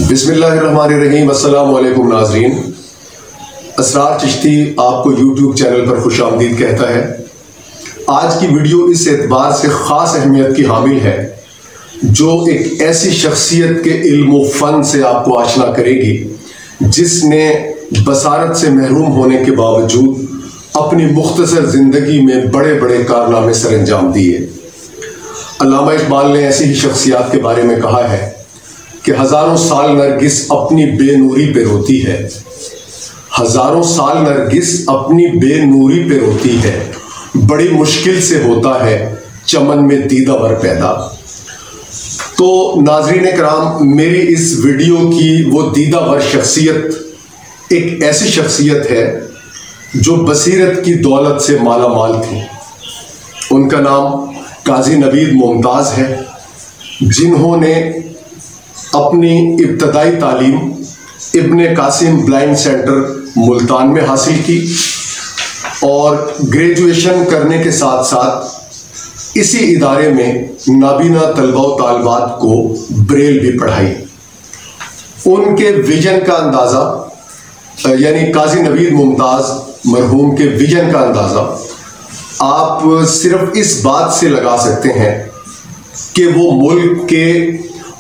बिस्मिल्लाहिर्रहमानिर्रहीम। अस्सलाम वालेकुम नाज़रीन। असरार चिश्ती आपको यूट्यूब चैनल पर खुशामदीद कहता है। आज की वीडियो इस एतबार से ख़ास अहमियत की हामिल है जो एक ऐसी शख्सियत के इल्म व फ़न से आपको आशना करेगी जिसने बसारत से महरूम होने के बावजूद अपनी मुख्तसर ज़िंदगी में बड़े बड़े कारनामे सरअंजाम दिए। अल्लामा इकबाल ने ऐसी ही शख्सियात के बारे में कहा है कि हज़ारों साल नरगिस अपनी बेनूरी पे रोती है, हज़ारों साल नरगिस अपनी बेनूरी पे रोती है, बड़ी मुश्किल से होता है चमन में दीदावर पैदा। तो नाज़रीन कराम, मेरी इस वीडियो की वो दीदावर शख्सियत एक ऐसी शख्सियत है जो बसीरत की दौलत से माला माल थी। उनका नाम काजी नवीद मुमताज़ है, जिन्होंने अपनी इब्तदाई तालीम इब्ने कासिम ब्लाइंड सेंटर मुल्तान में हासिल की और ग्रेजुएशन करने के साथ साथ इसी इदारे में नाबीना तलबा व तालिबात को ब्रेल भी पढ़ाई। उनके विजन का अंदाज़ा, यानी काजी नवीद मुमताज़ मरहूम के विजन का अंदाज़ा आप सिर्फ इस बात से लगा सकते हैं कि वो मुल्क के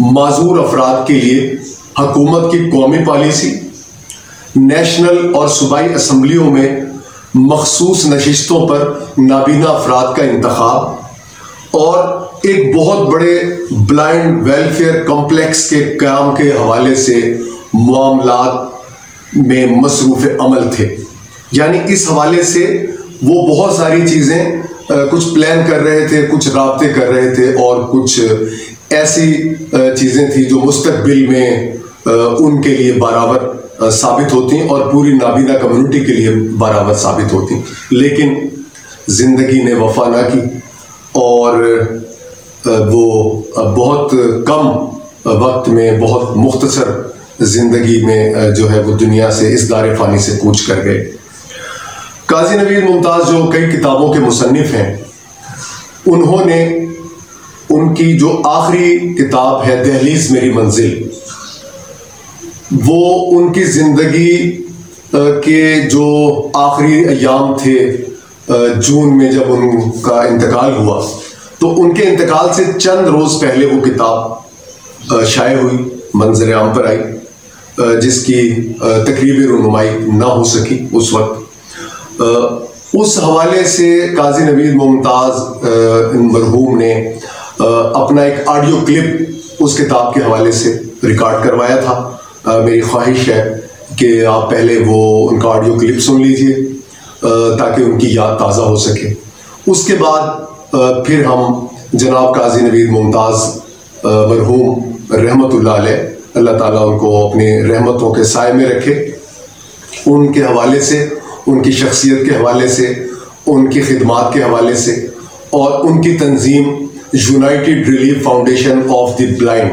माजूर अफराद के लिए हुकूमत की कौमी पॉलिसी, नेशनल और सूबाई असम्बलियों में मखसूस नशिस्तों पर नाबीना अफराद का इंतखाब और एक बहुत बड़े ब्लाइंड वेलफेयर कॉम्प्लेक्स के क़याम के हवाले से मामलात में मसरूफ़ अमल थे। यानी इस हवाले से वो बहुत सारी चीज़ें कुछ प्लान कर रहे थे, कुछ राब्ते कर रहे थे और कुछ ऐसी चीज़ें थी जो मुस्तकबिल में उनके लिए बराबर साबित होती और पूरी नाबीना कम्युनिटी के लिए बराबर साबित होती। लेकिन ज़िंदगी ने वफा ना की और वो बहुत कम वक्त में, बहुत मुख्तसर ज़िंदगी में जो है वो दुनिया से, इस दारे फ़ानी से कूच कर गए। काजी नवीद मुमताज़ जो कई किताबों के मुसन्निफ़ हैं, उन्होंने उनकी जो आखिरी किताब है दहलीज़ मेरी मंजिल, वो उनकी ज़िंदगी के जो आखिरी अयाम थे जून में जब उनका इंतकाल हुआ, तो उनके इंतकाल से चंद रोज़ पहले वो किताब शाये हुई, मंज़र आम पर आई, जिसकी तकरीबी रुनुमाई ना हो सकी उस वक्त। उस हवाले से काजी नवीद मुमताज़ मरहूम ने अपना एक ऑडियो क्लिप उस किताब के हवाले से रिकॉर्ड करवाया था। मेरी ख्वाहिश है कि आप पहले वो उनका ऑडियो क्लिप सुन लीजिए ताकि उनकी याद ताज़ा हो सके। उसके बाद फिर हम जनाब काजी नवीद मुमताज़ मरहूम रहमतुल्लाह अलैह, अल्लाह ताला उनको अपनी रहमतों के साए में रखे, उनके हवाले से, उनकी शख्सियत के हवाले से, उनकी खिदमात के हवाले से और उनकी तंजीम United Relief Foundation of the blind,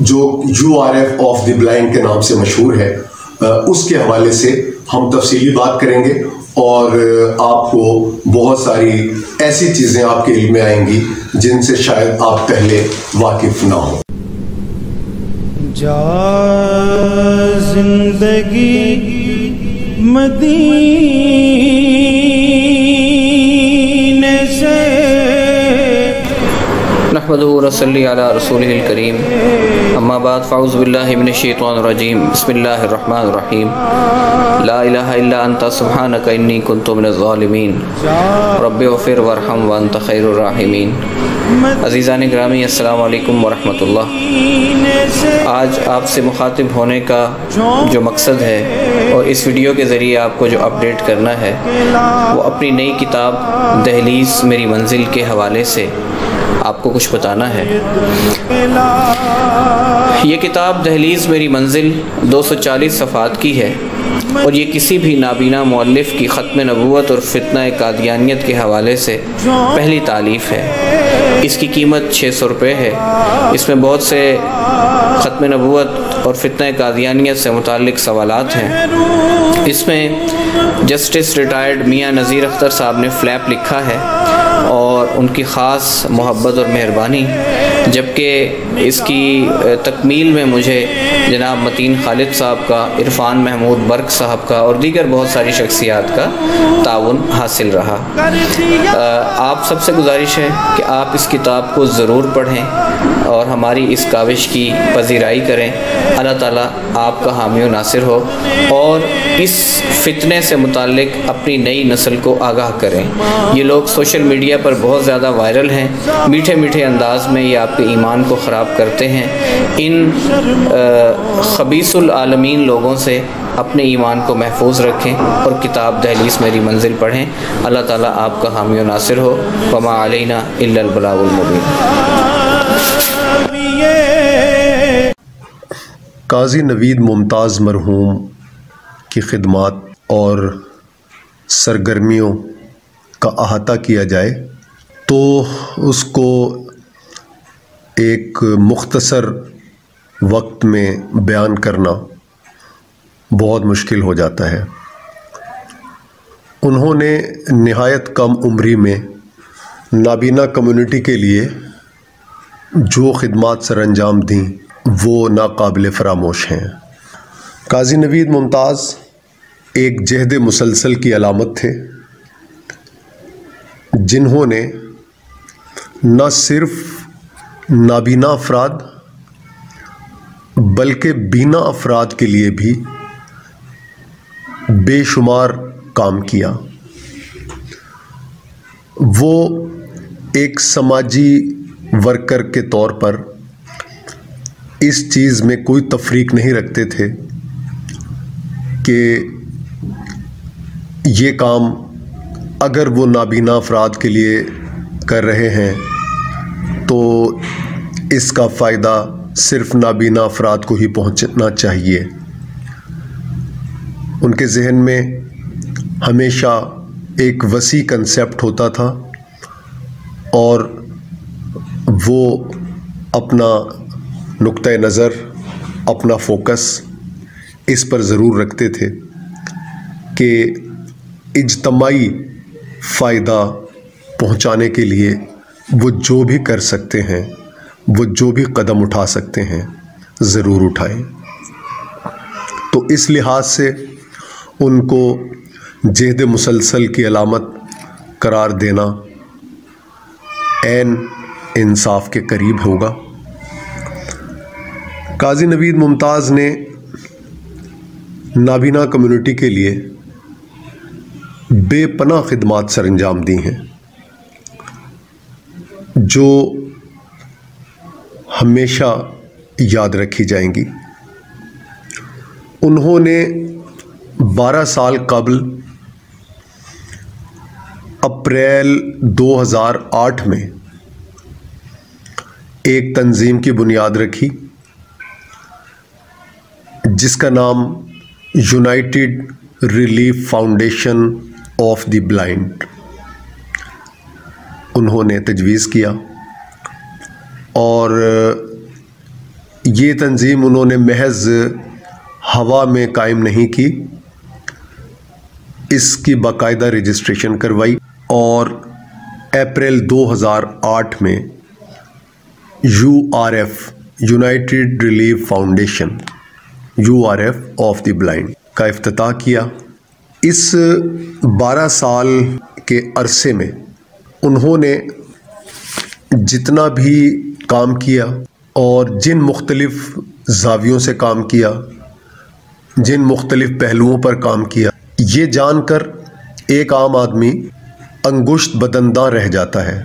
जो URF ऑफ द ब्लाइंड के नाम से मशहूर है, उसके हवाले से हम तफसीली बात करेंगे और आपको बहुत सारी ऐसी चीज़ें आपके इल्म में आएंगी जिनसे शायद आप पहले वाकिफ़ ना हो। जा जिंदगी मदीने से नहमदुहु व नसल्ली अला रसूलिहिल करीम, अम्मा बाद, फ़अऊज़ु बिल्लाहि मिनश शैतानिर रजीम, बिस्मिल्लाहिर रहमानिर रहीम, ला इलाहा इल्ला अंता सुब्हानका इन्नी कुन्तु मिनज़ ज़ालिमीन, रब्बिग़फ़िर वरहम व अंता खैरुर राहिमीन। अज़ीज़ान गिरामी, अस्सलामु अलैकुम व रहमतुल्लाह। आज आपसे मुखातिब होने का जो मकसद है और इस वीडियो के ज़रिए आपको जो अपडेट करना है वो अपनी नई किताब दहलीज़ मेरी मंजिल के हवाले से आपको कुछ बताना है। ये किताब दहलीज़ मेरी मंजिल 240 सफ़ात की है और ये किसी भी नाबीना मुअल्लिफ़ की ख़त्म नबूवत और फ़ितना कादियानियत के हवाले से पहली तालीफ़ है। इसकी कीमत 600 रुपये है। इसमें बहुत से ख़त्म नबूवत और फ़ितना कादियानियत से मुताल्लिक़ सवालात हैं। इसमें जस्टिस रिटायर्ड मियाँ नज़ीर अख्तर साहब ने फ्लैप लिखा है और उनकी ख़ास मोहब्बत और मेहरबानी जबकि इसकी तकमील में मुझे जनाब मतीन खालिद साहब का, इरफान महमूद बर्क साहब का और दीगर बहुत सारी शख्सियात का ताउन हासिल रहा। आप सबसे गुजारिश है कि आप इस किताब को ज़रूर पढ़ें और हमारी इस काविश की पजीराई करें। अल्लाह ताला आपका हामी व नासिर हो और इस फितने से मुताल्लिक अपनी नई नस्ल को आगाह करें। ये लोग सोशल मीडिया पर बहुत ज़्यादा वायरल हैं, मीठे मीठे अंदाज में ये आपके ईमान को ख़राब करते हैं। इन खबीसुल आलमीन लोगों से अपने ईमान को महफूज रखें और किताब दहलीस मेरी मंजिल पढ़ें। अल्लाह ताला आपका हामी व नासिर हो। वमा अलैना इल्लल बलागुल मुबीन। काजी नवीद मुमताज़ मरहूम की खिदमात और सरगर्मियों का अहाता किया जाए तो उसको एक मुख्तसर वक्त में बयान करना बहुत मुश्किल हो जाता है। उन्होंने निहायत कम उम्री में नाबीना कम्युनिटी के लिए जो खिदमात सर अंजाम दी वो नाकाबिल फरामोश हैं। काजी नवीद मुमताज़ एक जहद मुसलसल की अलामत थे, जिन्होंने न सिर्फ नाबीना अफराद बल्कि बीना अफराद के लिए भी बेशुमार काम किया। वो एक समाजी वर्कर के तौर पर इस चीज़ में कोई तफरीक नहीं रखते थे कि ये काम अगर वो नाबीना अफराद के लिए कर रहे हैं तो इसका फ़ायदा सिर्फ नाबीना अफराद को ही पहुंचना चाहिए। उनके जहन में हमेशा एक वसी कंसेप्ट होता था और वो अपना नुक्ता नज़र, अपना फोकस इस पर ज़रूर रखते थे कि इज्तमाई फ़ायदा पहुंचाने के लिए वो जो भी कर सकते हैं, वो जो भी कदम उठा सकते हैं, ज़रूर उठाएं। तो इस लिहाज से उनको जहद मुसलसल की अलामत करार देना ऐन इंसाफ के करीब होगा। काजी नवीद मुमताज़ ने नाबीना कम्युनिटी के लिए बेपनाह खिदमात सर अंजाम दी हैं, जो हमेशा याद रखी जाएंगी। उन्होंने 12 साल कबल अप्रैल 2008 में एक तंजीम की बुनियाद रखी जिसका नाम United Relief Foundation of the blind उन्होंने तजवीज़ किया। और ये तंजीम उन्होंने महज हवा में कायम नहीं की, इसकी बाकायदा रजिस्ट्रेशन करवाई और अप्रैल 2008 में URF United Relief foundation URF of the blind का इफ्तिताह किया। इस 12 साल के अरसे में उन्होंने जितना भी काम किया और जिन मुख्तलिफ ज़ावियों से काम किया, जिन मुख्तलिफ पहलुओं पर काम किया, ये जानकर एक आम आदमी अंगुश्त बदंदा रह जाता है,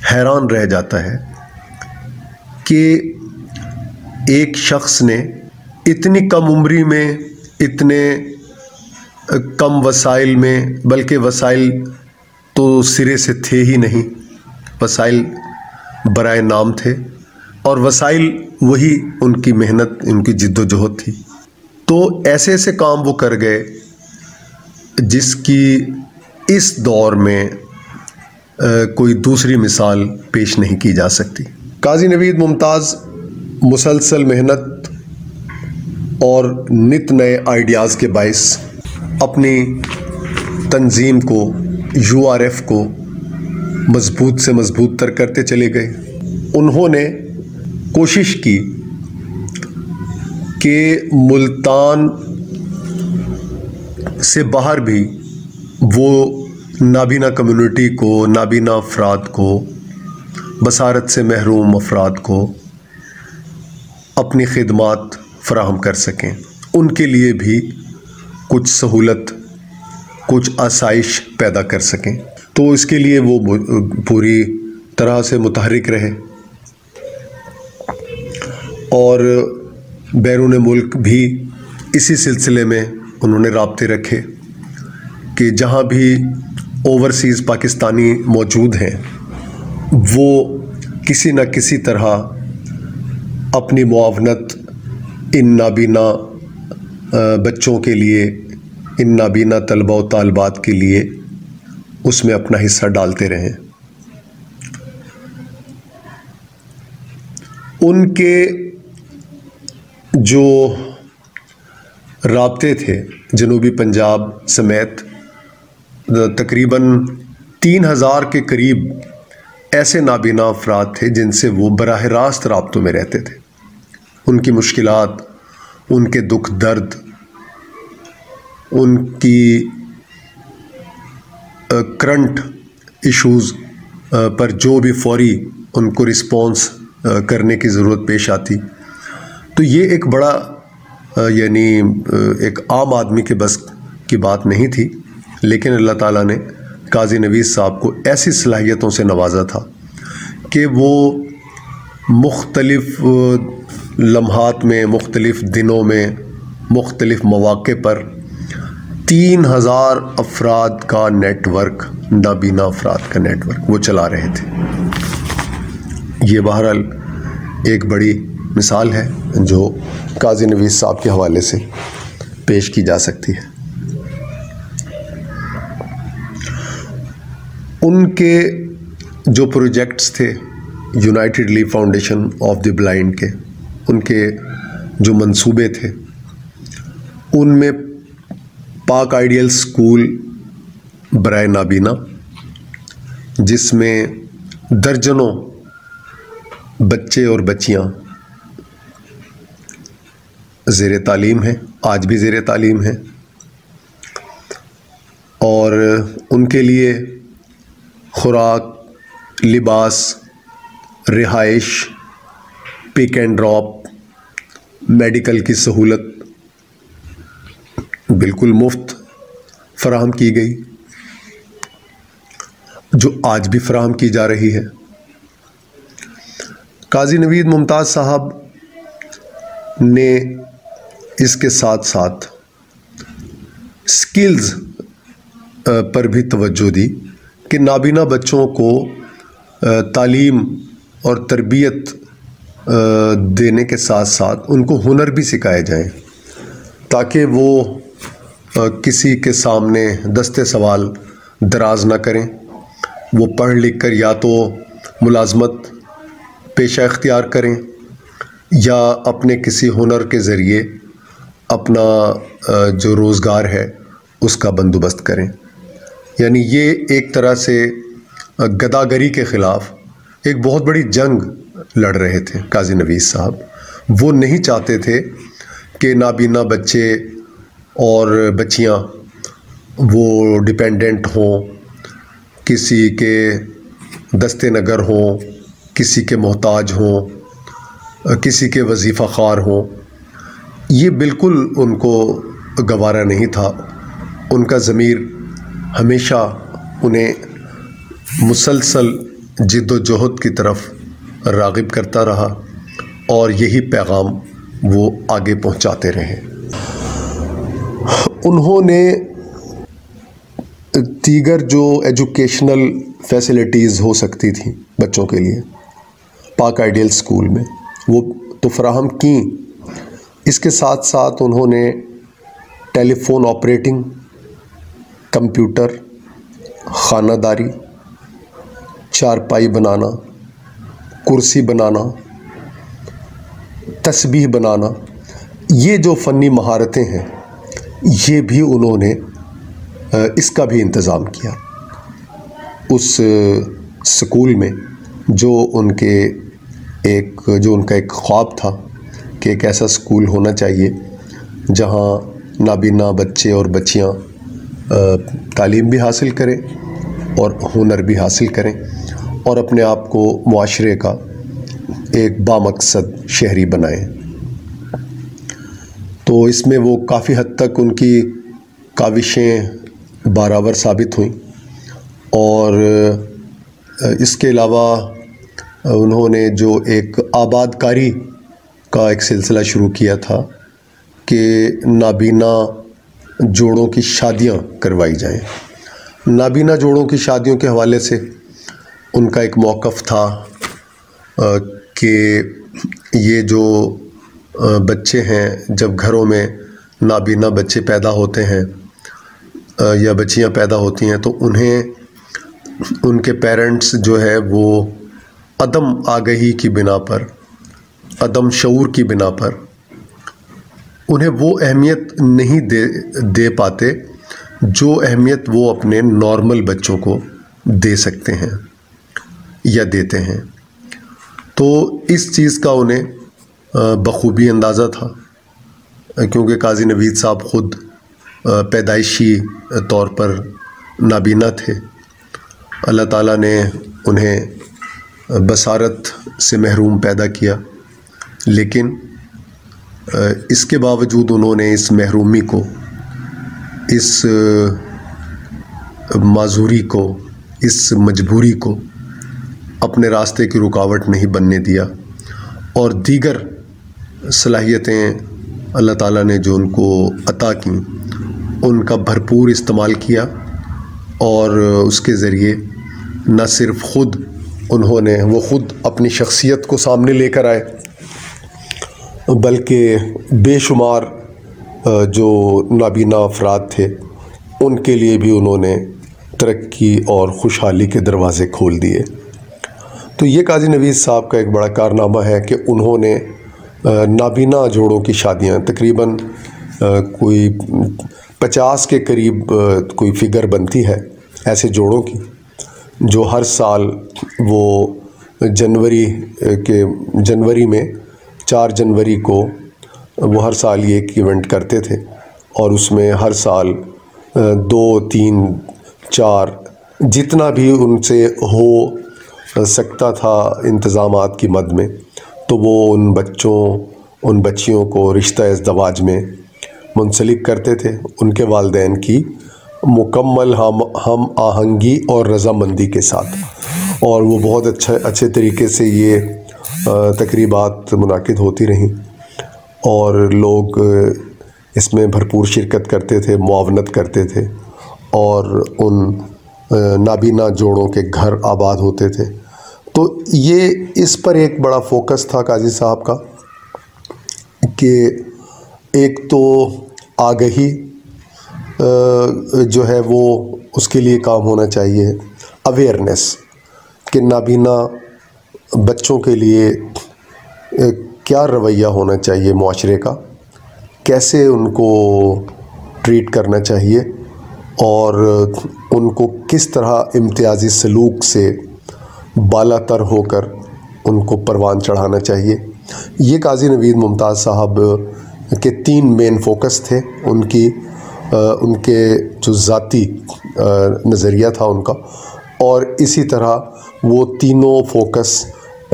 हैरान रह जाता है कि एक शख्स ने इतनी कम उम्री में, इतने कम वसाइल में, बल्कि वसाइल तो सिरे से थे ही नहीं, वसाइल बराए नाम थे और वसाइल वही उनकी मेहनत, उनकी जिद्दोजहद थी। तो ऐसे ऐसे काम वो कर गए जिसकी इस दौर में कोई दूसरी मिसाल पेश नहीं की जा सकती। काजी नवीद मुमताज़ मुसलसल मेहनत और नित नए आइडियाज़ के बाइस अपनी तंजीम को, URF को मजबूत से मजबूत तर करते चले गए। उन्होंने कोशिश की कि मुल्तान से बाहर भी वो नाबीना कम्युनिटी को, नाबीना अफराद को, बसारत से महरूम अफराद को अपनी खिदमात फराहम कर सकें, उनके लिए भी कुछ सहूलत, कुछ आसाइश पैदा कर सकें। तो इसके लिए वो पूरी तरह से मुतहरिक रहे और बैरून मुल्क भी इसी सिलसिले में उन्होंने राब्ते रखे कि जहाँ भी ओवरसीज़ पाकिस्तानी मौजूद हैं वो किसी न किसी तरह अपनी मुआवनत इन नाबीना बच्चों के लिए, इन नाबीना तलबा व तालिबात के लिए उसमें अपना हिस्सा डालते रहें। उनके जो राब्ते थे जनूबी पंजाब समेत तकरीबन 3000 के करीब ऐसे नाबीना अफराद थे जिनसे वो बराह रास्त राब्तों में रहते थे। उनकी मुश्किलात, उनके दुख दर्द, उनकी करंट इश्यूज़ पर जो भी फौरी उनको रिस्पॉन्स करने की ज़रूरत पेश आती, तो ये एक बड़ा यानी एक आम आदमी के बस की बात नहीं थी। लेकिन अल्लाह ताला ने काजी नवीस साहब को ऐसी सलाहियतों से नवाजा था कि वो मुख्तलिफ़ लम्हात में, मुख्तलिफ़ दिनों में, मुख्तलिफ़ मौक़े पर 3000 अफराद का नेटवर्क, नाबीना अफराद का नेटवर्क वो चला रहे थे। ये बहरहाल एक बड़ी मिसाल है जो काजी नवीस साहब के हवाले से पेश की जा सकती है। उनके जो प्रोजेक्ट्स थे United league foundation of the blind के, उनके जो मंसूबे थे उनमें पाक आइडियल स्कूल बराए नाबीना, जिसमें दर्जनों बच्चे और बच्चियां ज़ेरे तालीम हैं, आज भी ज़ेरे तालीम हैं, और उनके लिए खुराक, लिबास, रिहाइश, पिक एंड ड्रॉप, मेडिकल की सहूलत बिल्कुल मुफ्त फराहम की गई, जो आज भी फराहम की जा रही है। काजी नवीद मुमताज़ साहब ने इसके साथ साथ स्किल्स पर भी तवज्जो दी कि नाबीना बच्चों को तालीम और तरबियत देने के साथ साथ उनको हुनर भी सिखाए जाएं, ताकि वो किसी के सामने दस्ते सवाल दराज ना करें। वो पढ़ लिख कर या तो मुलाजमत पेशा इख्तियार करें या अपने किसी हुनर के ज़रिए अपना जो रोज़गार है उसका बंदोबस्त करें। यानी ये एक तरह से गदागरी के ख़िलाफ़ एक बहुत बड़ी जंग लड़ रहे थे काजी नवीस साहब। वो नहीं चाहते थे कि नाबीना बच्चे और बच्चियां वो डिपेंडेंट हों, किसी के दस्ते नगर हों, किसी के मोहताज हों, किसी के वजीफ़ा ख़ार हों। ये बिल्कुल उनको गवारा नहीं था। उनका ज़मीर हमेशा उन्हें मुसलसल जिद्दोजहद की तरफ राग़िब करता रहा और यही पैगाम वो आगे पहुंचाते रहे। उन्होंने दीगर जो एजुकेशनल फैसिलिटीज़ हो सकती थी बच्चों के लिए पाक आइडियल स्कूल में, वो तो फराहम की। इसके साथ साथ उन्होंने टेलीफोन ऑपरेटिंग, कंप्यूटर, खानादारी, चारपाई बनाना, कुर्सी बनाना, तस्बीह बनाना, ये जो फ़नी महारतें हैं ये भी उन्होंने इसका भी इंतज़ाम किया उस स्कूल में जो उनके जो उनका एक ख्वाब था कि एक ऐसा स्कूल होना चाहिए जहाँ नाबीना बच्चे और बच्चियाँ तालीम भी हासिल करें और हुनर भी हासिल करें और अपने आप को मुआशरे का एक बामकसद शहरी बनाएं। तो इसमें वो काफ़ी हद तक उनकी काविशें बारावर साबित हुईं और इसके अलावा उन्होंने जो एक आबादकारी का एक सिलसिला शुरू किया था कि नाबीना जोड़ों की शादियां करवाई जाएं। नाबीना जोड़ों की शादियों के हवाले से उनका एक मौक़िफ़ था कि ये जो बच्चे हैं, जब घरों में नाबीना बच्चे पैदा होते हैं या बच्चियां पैदा होती हैं तो उन्हें उनके पेरेंट्स जो है वो अदम आगही की बिना पर, अदम शऊर की बिना पर उन्हें वो अहमियत नहीं दे पाते जो अहमियत वो अपने नॉर्मल बच्चों को दे सकते हैं या देते हैं। तो इस चीज़ का उन्हें बखूबी अंदाज़ा था, क्योंकि काजी नवीद साहब ख़ुद पैदाइशी तौर पर नाबीना थे। अल्लाह ताला ने उन्हें बसारत से महरूम पैदा किया, लेकिन इसके बावजूद उन्होंने इस महरूमी को, इस माजूरी को, इस मजबूरी को अपने रास्ते की रुकावट नहीं बनने दिया और दीगर सलाहियतें अल्लाह ताला ने जो उनको अता की उनका भरपूर इस्तेमाल किया और उसके ज़रिए न सिर्फ़ वो ख़ुद अपनी शख्सियत को सामने लेकर आए, बल्कि बेशुमार जो नाबीना अफराद थे उनके लिए भी उन्होंने तरक्की और खुशहाली के दरवाज़े खोल दिए। तो ये काजी नवीद साहब का एक बड़ा कारनामा है कि उन्होंने नाबीना जोड़ों की शादियां तकरीबन कोई 50 के करीब कोई फ़िगर बनती है ऐसे जोड़ों की, जो हर साल वो जनवरी में 4 जनवरी को वो हर साल ये एक इवेंट करते थे और उसमें हर साल 2, 3, 4 जितना भी उनसे हो सकता था इंतज़ामात की मद में, तो वो उन बच्चियों को रिश्ता इज़्दवाज में मुंसलिक करते थे उनके वालिदैन की मुकम्मल हम आहंगी और रज़ामंदी के साथ। और वो बहुत अच्छे तरीके से ये तकरीबात मुनाकिद होती रहीं और लोग इसमें भरपूर शिरकत करते थे, मुआवनत करते थे और उन नाबीना जोड़ों के घर आबाद होते थे। तो ये इस पर एक बड़ा फोकस था काजी साहब का कि एक तो आगही जो है वो उसके लिए काम होना चाहिए, अवेयरनेस कि नाबीना बच्चों के लिए क्या रवैया होना चाहिए मुआशरे का, कैसे उनको ट्रीट करना चाहिए और उनको किस तरह इम्तियाज़ी सलूक से बालातर होकर उनको परवान चढ़ाना चाहिए। ये काजी नवीद मुमताज़ साहब के 3 मेन फोकस थे। उनके जो ज़ाती नज़रिया था उनका, और इसी तरह वो तीनों फोकस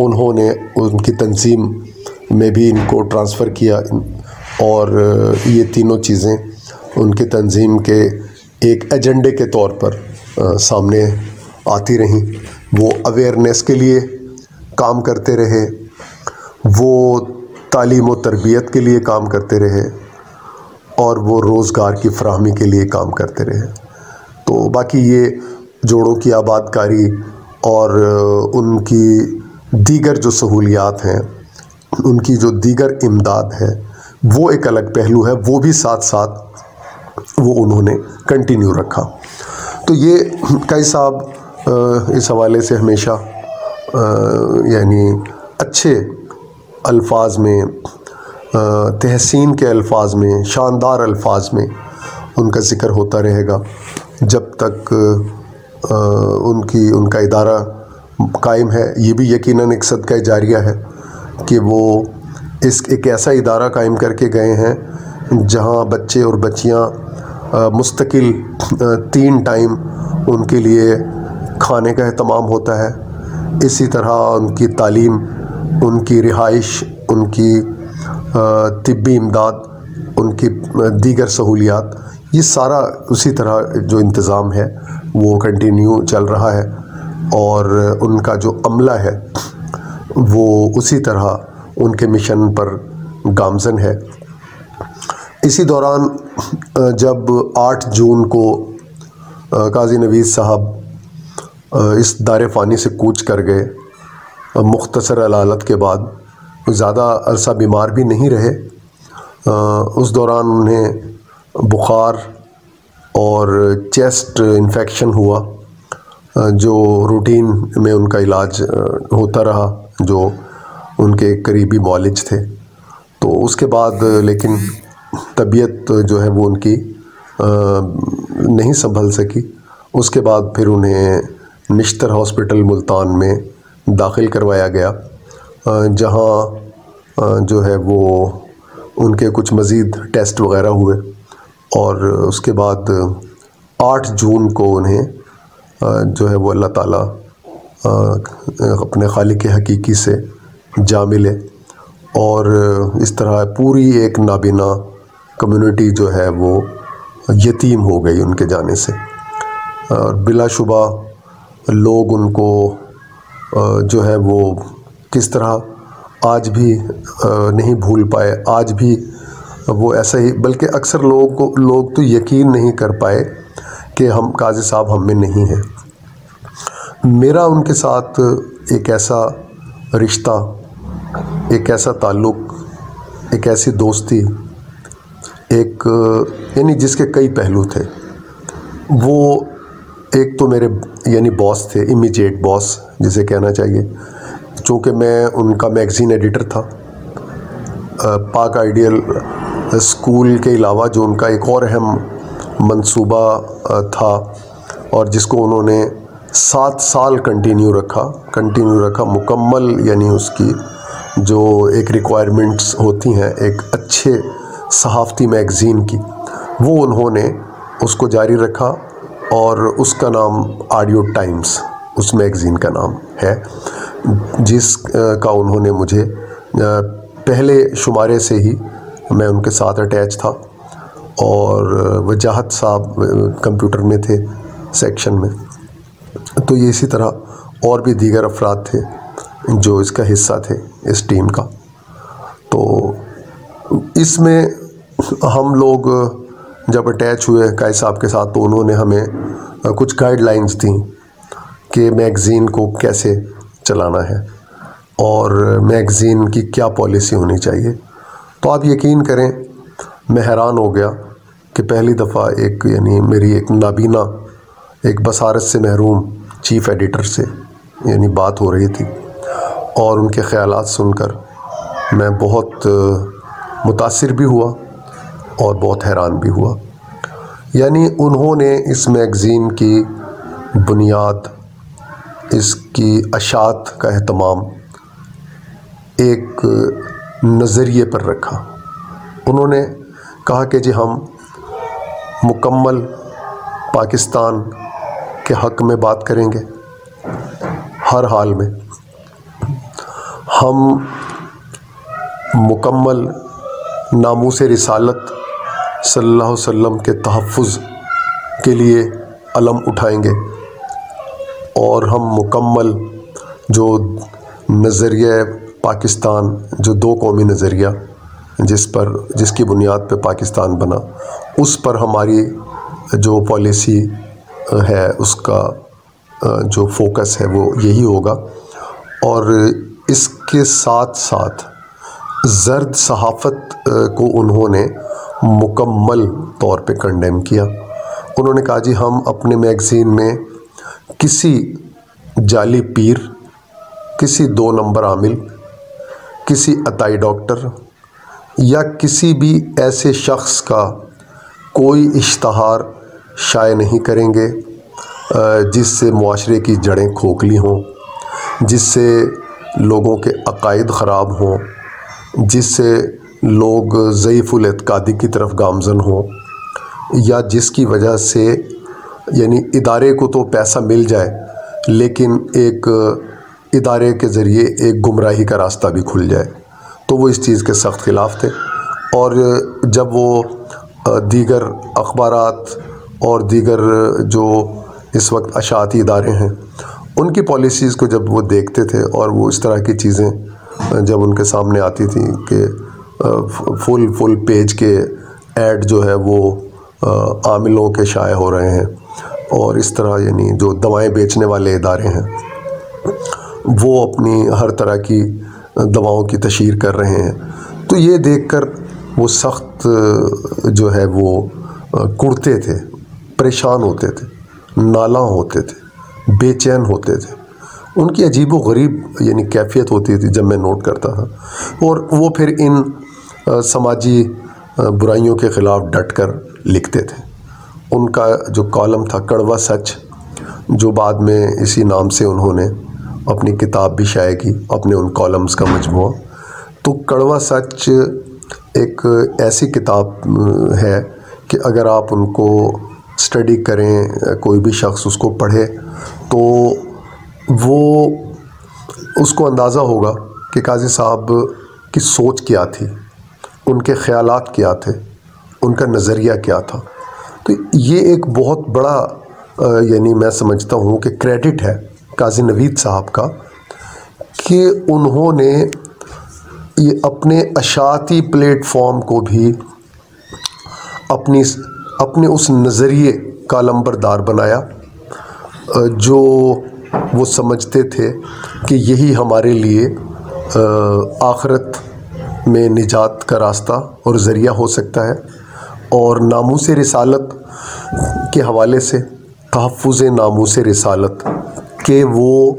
उन्होंने उनकी तंजीम में भी इनको ट्रांसफ़र किया और ये तीनों चीज़ें उनके तंजीम के एक एजेंडे के तौर पर सामने आती रहीं। वो अवेयरनेस के लिए काम करते रहे, वो तालीम व तरबियत के लिए काम करते रहे और वो रोज़गार की फराहमी के लिए काम करते रहे। तो बाकी ये जोड़ों की आबादकारी और उनकी दीगर जो सहूलियात हैं, उनकी जो दीगर इमदाद है, वो एक अलग पहलू है, वो भी साथ साथ वो उन्होंने कंटिन्यू रखा। तो ये काजी साहब इस हवाले से हमेशा यानी अच्छे अल्फाज में, तहसीन के अल्फाज में, शानदार अल्फाज में उनका ज़िक्र होता रहेगा जब तक उनका इदारा कायम है। ये भी यकीनन एक सदका जारिया है कि वो एक ऐसा इदारा कायम करके गए हैं जहां बच्चे और बच्चियां मुस्तकिल 3 टाइम उनके लिए खाने का एहतमाम होता है। इसी तरह उनकी तालीम, उनकी रिहाइश, उनकी तिब्बी इमदाद, उनकी दीगर सहूलियात, ये सारा उसी तरह जो इंतज़ाम है वो कंटिन्यू चल रहा है और उनका जो अमला है वो उसी तरह उनके मिशन पर गामज़न है। इसी दौरान जब 8 जून को काजी नवीद साहब इस दारे फ़ानी से कूच कर गए, मुख्तसर अलालत के बाद, ज़्यादा अरसा बीमार भी नहीं रहे। उस दौरान उन्हें बुखार और चेस्ट इन्फेक्शन हुआ, जो रूटीन में उनका इलाज होता रहा, जो उनके करीबी मौलिज थे। तो उसके बाद लेकिन तबीयत जो है वो उनकी नहीं संभल सकी। उसके बाद फिर उन्हें निश्तर हॉस्पिटल मुल्तान में दाखिल करवाया गया, जहां जो है वो उनके कुछ मज़ीद टेस्ट वग़ैरह हुए और उसके बाद 8 जून को उन्हें जो है वो अल्लाह ताला अपने खालिक हकीकी से जा मिले और इस तरह पूरी एक नाबीना कम्युनिटी जो है वो यतीम हो गई उनके जाने से। और बिलाशुबा लोग उनको जो है वो किस तरह आज भी नहीं भूल पाए। आज भी वो ऐसा ही, बल्कि अक्सर लोग तो यकीन नहीं कर पाए कि हम काजी साहब हम में नहीं हैं। मेरा उनके साथ एक ऐसा रिश्ता, एक ऐसा ताल्लुक़, एक ऐसी दोस्ती, एक यानी जिसके कई पहलू थे। वो एक तो मेरे यानी बॉस थे, इमीडिएट बॉस जिसे कहना चाहिए, चूँकि मैं उनका मैगज़ीन एडिटर था। पाक आइडियल स्कूल के अलावा जो उनका एक और अहम मंसूबा था और जिसको उन्होंने 7 साल कंटिन्यू रखा मुकम्मल, यानी उसकी जो एक रिक्वायरमेंट्स होती हैं एक अच्छे सहाफ़ती मैगज़ीन की, वो उन्होंने उसको जारी रखा और उसका नाम ऑडियो टाइम्स उस मैगज़ीन का नाम है, जिसका उन्होंने मुझे पहले शुमारे से ही मैं उनके साथ अटैच था और वजाहत साहब कंप्यूटर में थे सेक्शन में। तो ये इसी तरह और भी दीगर अफराद थे जो इसका हिस्सा थे इस टीम का। तो इसमें हम लोग जब अटैच हुए कायद साहब के साथ, तो उन्होंने हमें कुछ गाइडलाइंस दी कि मैगज़ीन को कैसे चलाना है और मैगज़ीन की क्या पॉलिसी होनी चाहिए। तो आप यकीन करें, मैं हैरान हो गया कि पहली दफ़ा एक यानी मेरी एक नाबीना, एक बसारत से महरूम चीफ़ एडिटर से यानी बात हो रही थी और उनके ख़यालात सुनकर मैं बहुत मुतासिर भी हुआ और बहुत हैरान भी हुआ। यानी उन्होंने इस मैगज़ीन की बुनियाद, इसकी अशात का एहतमाम एक नज़रिए पर रखा। उन्होंने कहा कि जी हम मुकम्मल पाकिस्तान के हक़ में बात करेंगे, हर हाल में हम मुकम्मल नामूस रिसालत सल्लल्लाहु अलैहि वसल्लम के तहफ़्फ़ुज़ के लिए अलम उठाएंगे और हम मुकम्मल जो नज़रिया पाकिस्तान, जो 2 कौमी नज़रिया जिसकी बुनियाद पे पाकिस्तान बना, उस पर हमारी जो पॉलिसी है उसका जो फोकस है वो यही होगा। और इसके साथ साथ ज़र्द सहाफ़त को उन्होंने मुकम्मल तौर पे कंडेम किया। उन्होंने कहा जी हम अपने मैगज़ीन में किसी जाली पीर, किसी 2 नंबर आमिल, किसी अताई डॉक्टर या किसी भी ऐसे शख्स का कोई इश्तहार शाये नहीं करेंगे जिससे मुआशरे की जड़ें खोखली हों, जिससे लोगों के अकायद ख़राब हों, जिससे लोग ज़ईफ़ुल एतक़ादी की तरफ गामज़न हों, या जिसकी वजह से यानी इदारे को तो पैसा मिल जाए लेकिन एक इदारे के ज़रिए एक गुमराही का रास्ता भी खुल जाए, तो वो इस चीज़ के सख्त ख़िलाफ़ थे। और जब वो दीगर अखबारात और दीगर जो इस वक्त अशाती इदारे हैं उनकी पॉलिसीज़ को जब वो देखते थे और वो इस तरह की चीज़ें जब उनके सामने आती थी कि फुल पेज के ऐड जो है वो आमिलों के शाये हो रहे हैं और इस तरह यानी जो दवाएं बेचने वाले इदारे हैं वो अपनी हर तरह की दवाओं की तशहीर कर रहे हैं, तो ये देखकर वो सख्त जो है वो कुड़ते थे, परेशान होते थे, नाला होते थे, बेचैन होते थे। उनकी अजीब व गरीब यानी कैफियत होती थी जब मैं नोट करता था। और वो फिर इन समाजी बुराइयों के ख़िलाफ़ डट कर लिखते थे। उनका जो कॉलम था कड़वा सच, जो बाद में इसी नाम से उन्होंने अपनी किताब भी शाये की, अपने उन कॉलम्स का मजमूआ। तो कड़वा सच एक ऐसी किताब है कि अगर आप उनको स्टडी करें, कोई भी शख्स उसको पढ़े तो वो उसको अंदाज़ा होगा कि काजी साहब की सोच क्या थी, उनके ख़यालात क्या थे, उनका नज़रिया क्या था। तो ये एक बहुत बड़ा यानी मैं समझता हूँ कि क्रेडिट है काजी नवीद साहब का कि उन्होंने ये अपने अशाती प्लेटफॉर्म को भी अपने उस नज़रिए का लंबरदार बनाया जो वो समझते थे कि यही हमारे लिए आखिरत में निजात का रास्ता और ज़रिया हो सकता है। और नामूस रिसालत के हवाले से, तहफ़्फ़ुज़ नामूस रिसालत के वो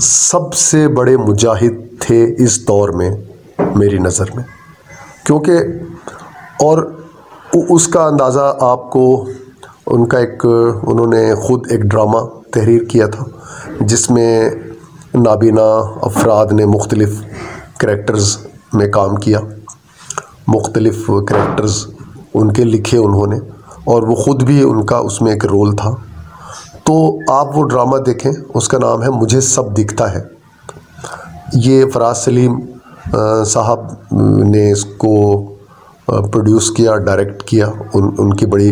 सबसे बड़े मुजाहिद थे इस दौर में मेरी नज़र में, क्योंकि और उसका अंदाज़ा आपको उनका उन्होंने ख़ुद एक ड्रामा तहरीर किया था जिसमें नाबीना अफराद ने मुख्तलिफ़ करैक्टर्स में काम किया, मुख्तलिफ़ करैक्टर्स उनके लिखे उन्होंने, और वो ख़ुद भी उनका उसमें एक रोल था। तो आप वो ड्रामा देखें, उसका नाम है मुझे सब दिखता है। ये फ़राज सलीम साहब ने इसको प्रोड्यूस किया, डायरेक्ट किया। उनकी बड़ी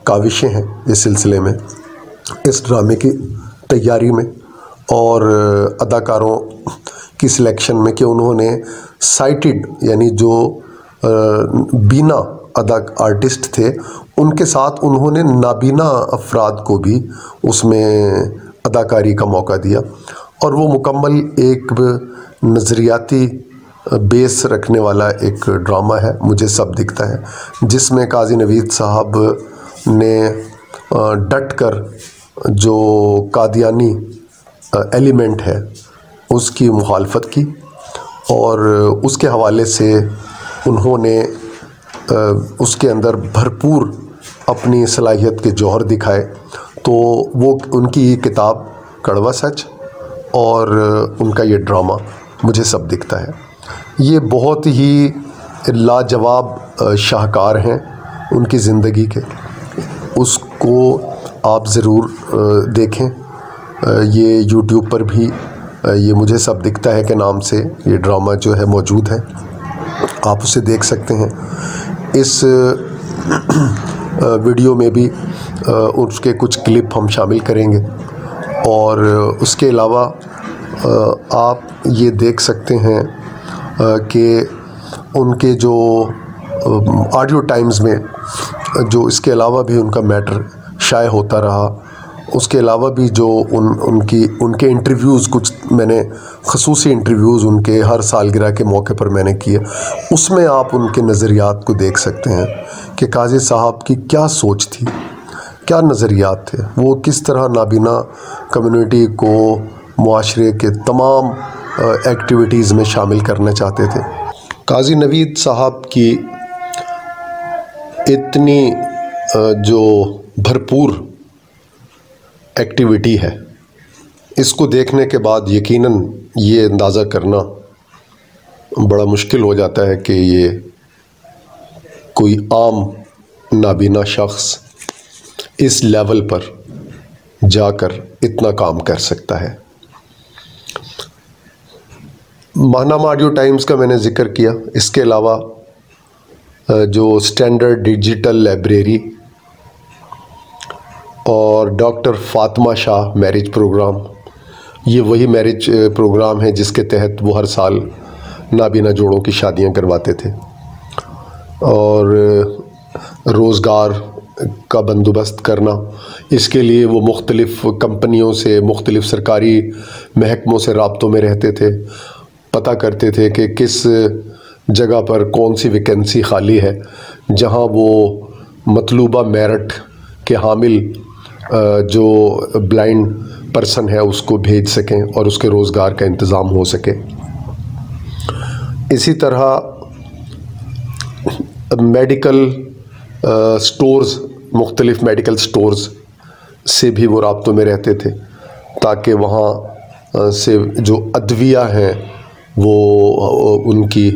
काविशें हैं इस सिलसिले में, इस ड्रामे की तैयारी में और अदाकारों की सिलेक्शन में, कि उन्होंने साइटेड यानी जो बीना आर्टिस्ट थे उनके साथ उन्होंने नाबीना अफराद को भी उसमें अदाकारी का मौका दिया। और वो मुकम्मल एक नज़रियाती बेस रखने वाला एक ड्रामा है मुझे सब दिखता है, जिसमें काजी नवीद साहब ने डट कर जो कादियानी एलिमेंट है उसकी मुखालफत की और उसके हवाले से उन्होंने उसके अंदर भरपूर अपनी सलाहियत के जौहर दिखाए। तो वो उनकी किताब कड़वा सच और उनका ये ड्रामा मुझे सब दिखता है, ये बहुत ही लाजवाब शाहकार हैं उनकी ज़िंदगी के। उसको आप ज़रूर देखें। ये यूट्यूब पर भी ये मुझे सब दिखता है के नाम से ये ड्रामा जो है मौजूद है, आप उसे देख सकते हैं। इस वीडियो में भी उसके कुछ क्लिप हम शामिल करेंगे और उसके अलावा आप ये देख सकते हैं कि उनके जो ऑडियो टाइम्स में जो इसके अलावा भी उनका मैटर शाये होता रहा, उसके अलावा भी जो उनके इंटरव्यूज़ कुछ मैंने ख़ुसूसी इंटरव्यूज़ उनके हर सालगिरह के मौके पर मैंने किए, उसमें आप उनके नज़रियात को देख सकते हैं कि काजी साहब की क्या सोच थी, क्या नज़रियात थे, वो किस तरह नाबीना कम्युनिटी को मुआशरे के तमाम एक्टिविटीज़ में शामिल करना चाहते थे। काजी नवीद साहब की इतनी जो भरपूर एक्टिविटी है, इसको देखने के बाद यकीनन ये अंदाज़ा करना बड़ा मुश्किल हो जाता है कि ये कोई आम नाबीना शख्स इस लेवल पर जाकर इतना काम कर सकता है। माहनामा ऑडियो टाइम्स का मैंने ज़िक्र किया। इसके अलावा जो स्टैंडर्ड डिजिटल लाइब्रेरी और doctor Fatima Shah marriage program, ये वही मैरिज प्रोग्राम है जिसके तहत वो हर साल नाबीना जोड़ों की शादियां करवाते थे। और रोज़गार का बंदोबस्त करना, इसके लिए वो मुख्तलिफ़ कंपनियों से, मुख्तलिफ़ सरकारी महकमों से राब्तों में रहते थे, पता करते थे कि किस जगह पर कौन सी वैकेंसी खाली है जहां वो मतलूबा मेरिट के हामिल जो ब्लाइंड पर्सन है उसको भेज सकें और उसके रोज़गार का इंतज़ाम हो सके। इसी तरह मेडिकल स्टोर्स, मुख्तलिफ़ मेडिकल स्टोर्स से भी वो राब्तों में रहते थे ताकि वहाँ से जो अद्विया हैं वो उनकी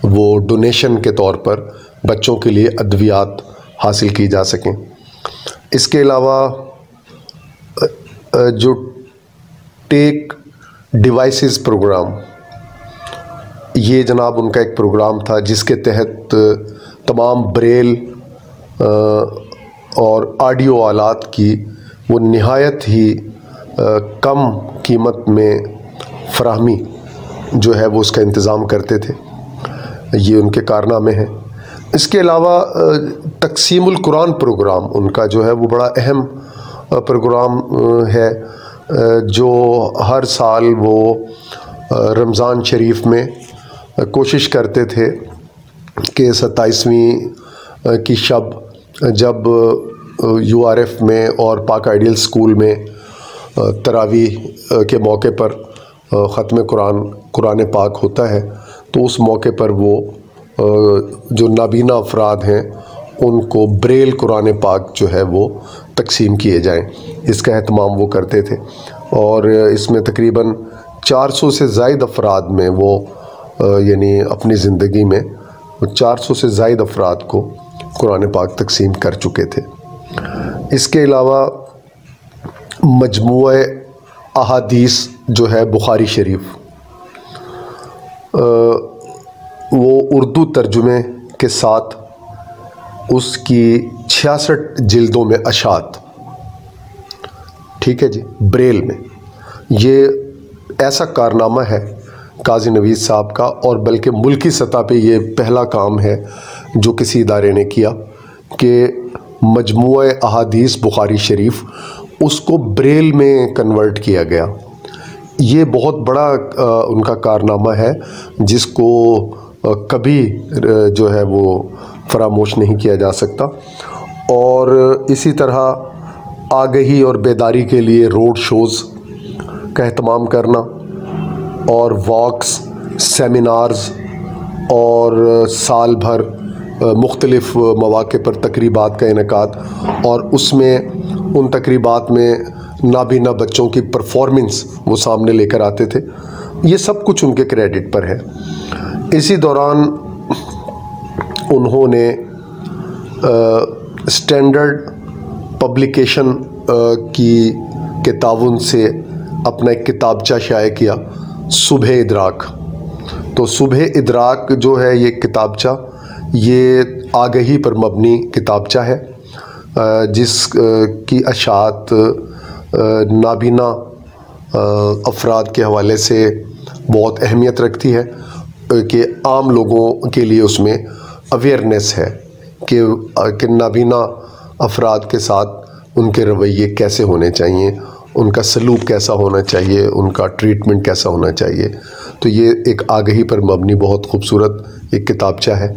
वो डोनेशन के तौर पर बच्चों के लिए अद्वियात हासिल की जा सकें। इसके अलावा जो टेक डिवाइसेस प्रोग्राम, ये जनाब उनका एक प्रोग्राम था जिसके तहत तमाम ब्रेल और ऑडियो आलात की वो नहायत ही कम कीमत में फ़राहमी जो है वो उसका इंतज़ाम करते थे। ये उनके कारनामे हैं। इसके अलावा तक़सीमुल कुरान प्रोग्राम उनका जो है वो बड़ा अहम प्रोग्राम है, जो हर साल वो रमज़ान शरीफ में कोशिश करते थे कि 27वीं की शब जब URF में और पाक आइडियल स्कूल में तरावीह के मौके पर ख़त्म कुरान पाक होता है, तो उस मौके पर वो जो नाबीना अफराद हैं उनको ब्रेल कुरान पाक जो है वो तकसीम किए जाएं। इसका एहतमाम वो करते थे और इसमें तकरीबन 400 से ज़ायद अफराद में वो यानी अपनी ज़िंदगी में 400 से ज़ायद अफराद को कुरान पाक तकसीम कर चुके थे। इसके अलावा मजमूए अहादीस जो है बुखारी शरीफ, वो उर्दू तर्जुमे के साथ उसकी 66 जिल्दों में अशात, ठीक है जी, ब्रेल में। ये ऐसा कारनामा है काजी नवीद साहब का, और बल्कि मुल्की सतह पे ये पहला काम है जो किसी इदारे ने किया कि मजमूए अहादीस बुखारी शरीफ उसको ब्रेल में कन्वर्ट किया गया। ये बहुत बड़ा उनका कारनामा है जिसको कभी जो है वो फरामोश नहीं किया जा सकता। और इसी तरह आगही और बेदारी के लिए रोड शोज़ का एहतमाम करना और वॉक्स, सेमिनार्स और साल भर मुख्तलिफ़ मौक़े पर तकरीबात का इनेकाद, और उसमें उन तकरीबात में नाबीना बच्चों की परफॉर्मेंस वो सामने लेकर आते थे। ये सब कुछ उनके क्रेडिट पर है। इसी दौरान उन्होंने स्टैंडर्ड पब्लिकेशन के ताउन से अपना एक किताबचा शाये किया, सुबह इदराक। तो सुबह इदराक जो है ये किताबचा, ये आगही पर मबनी किताबचा है जिस की अशात नाबीना अफराद के हवाले से बहुत अहमियत रखती है कि आम लोगों के लिए उसमें अवेयरनेस है कि नाबीना अफराद के साथ उनके रवैये कैसे होने चाहिए, उनका सलूक कैसा होना चाहिए, उनका ट्रीटमेंट कैसा होना चाहिए। तो ये एक आगही पर मबनी बहुत खूबसूरत एक किताबचा है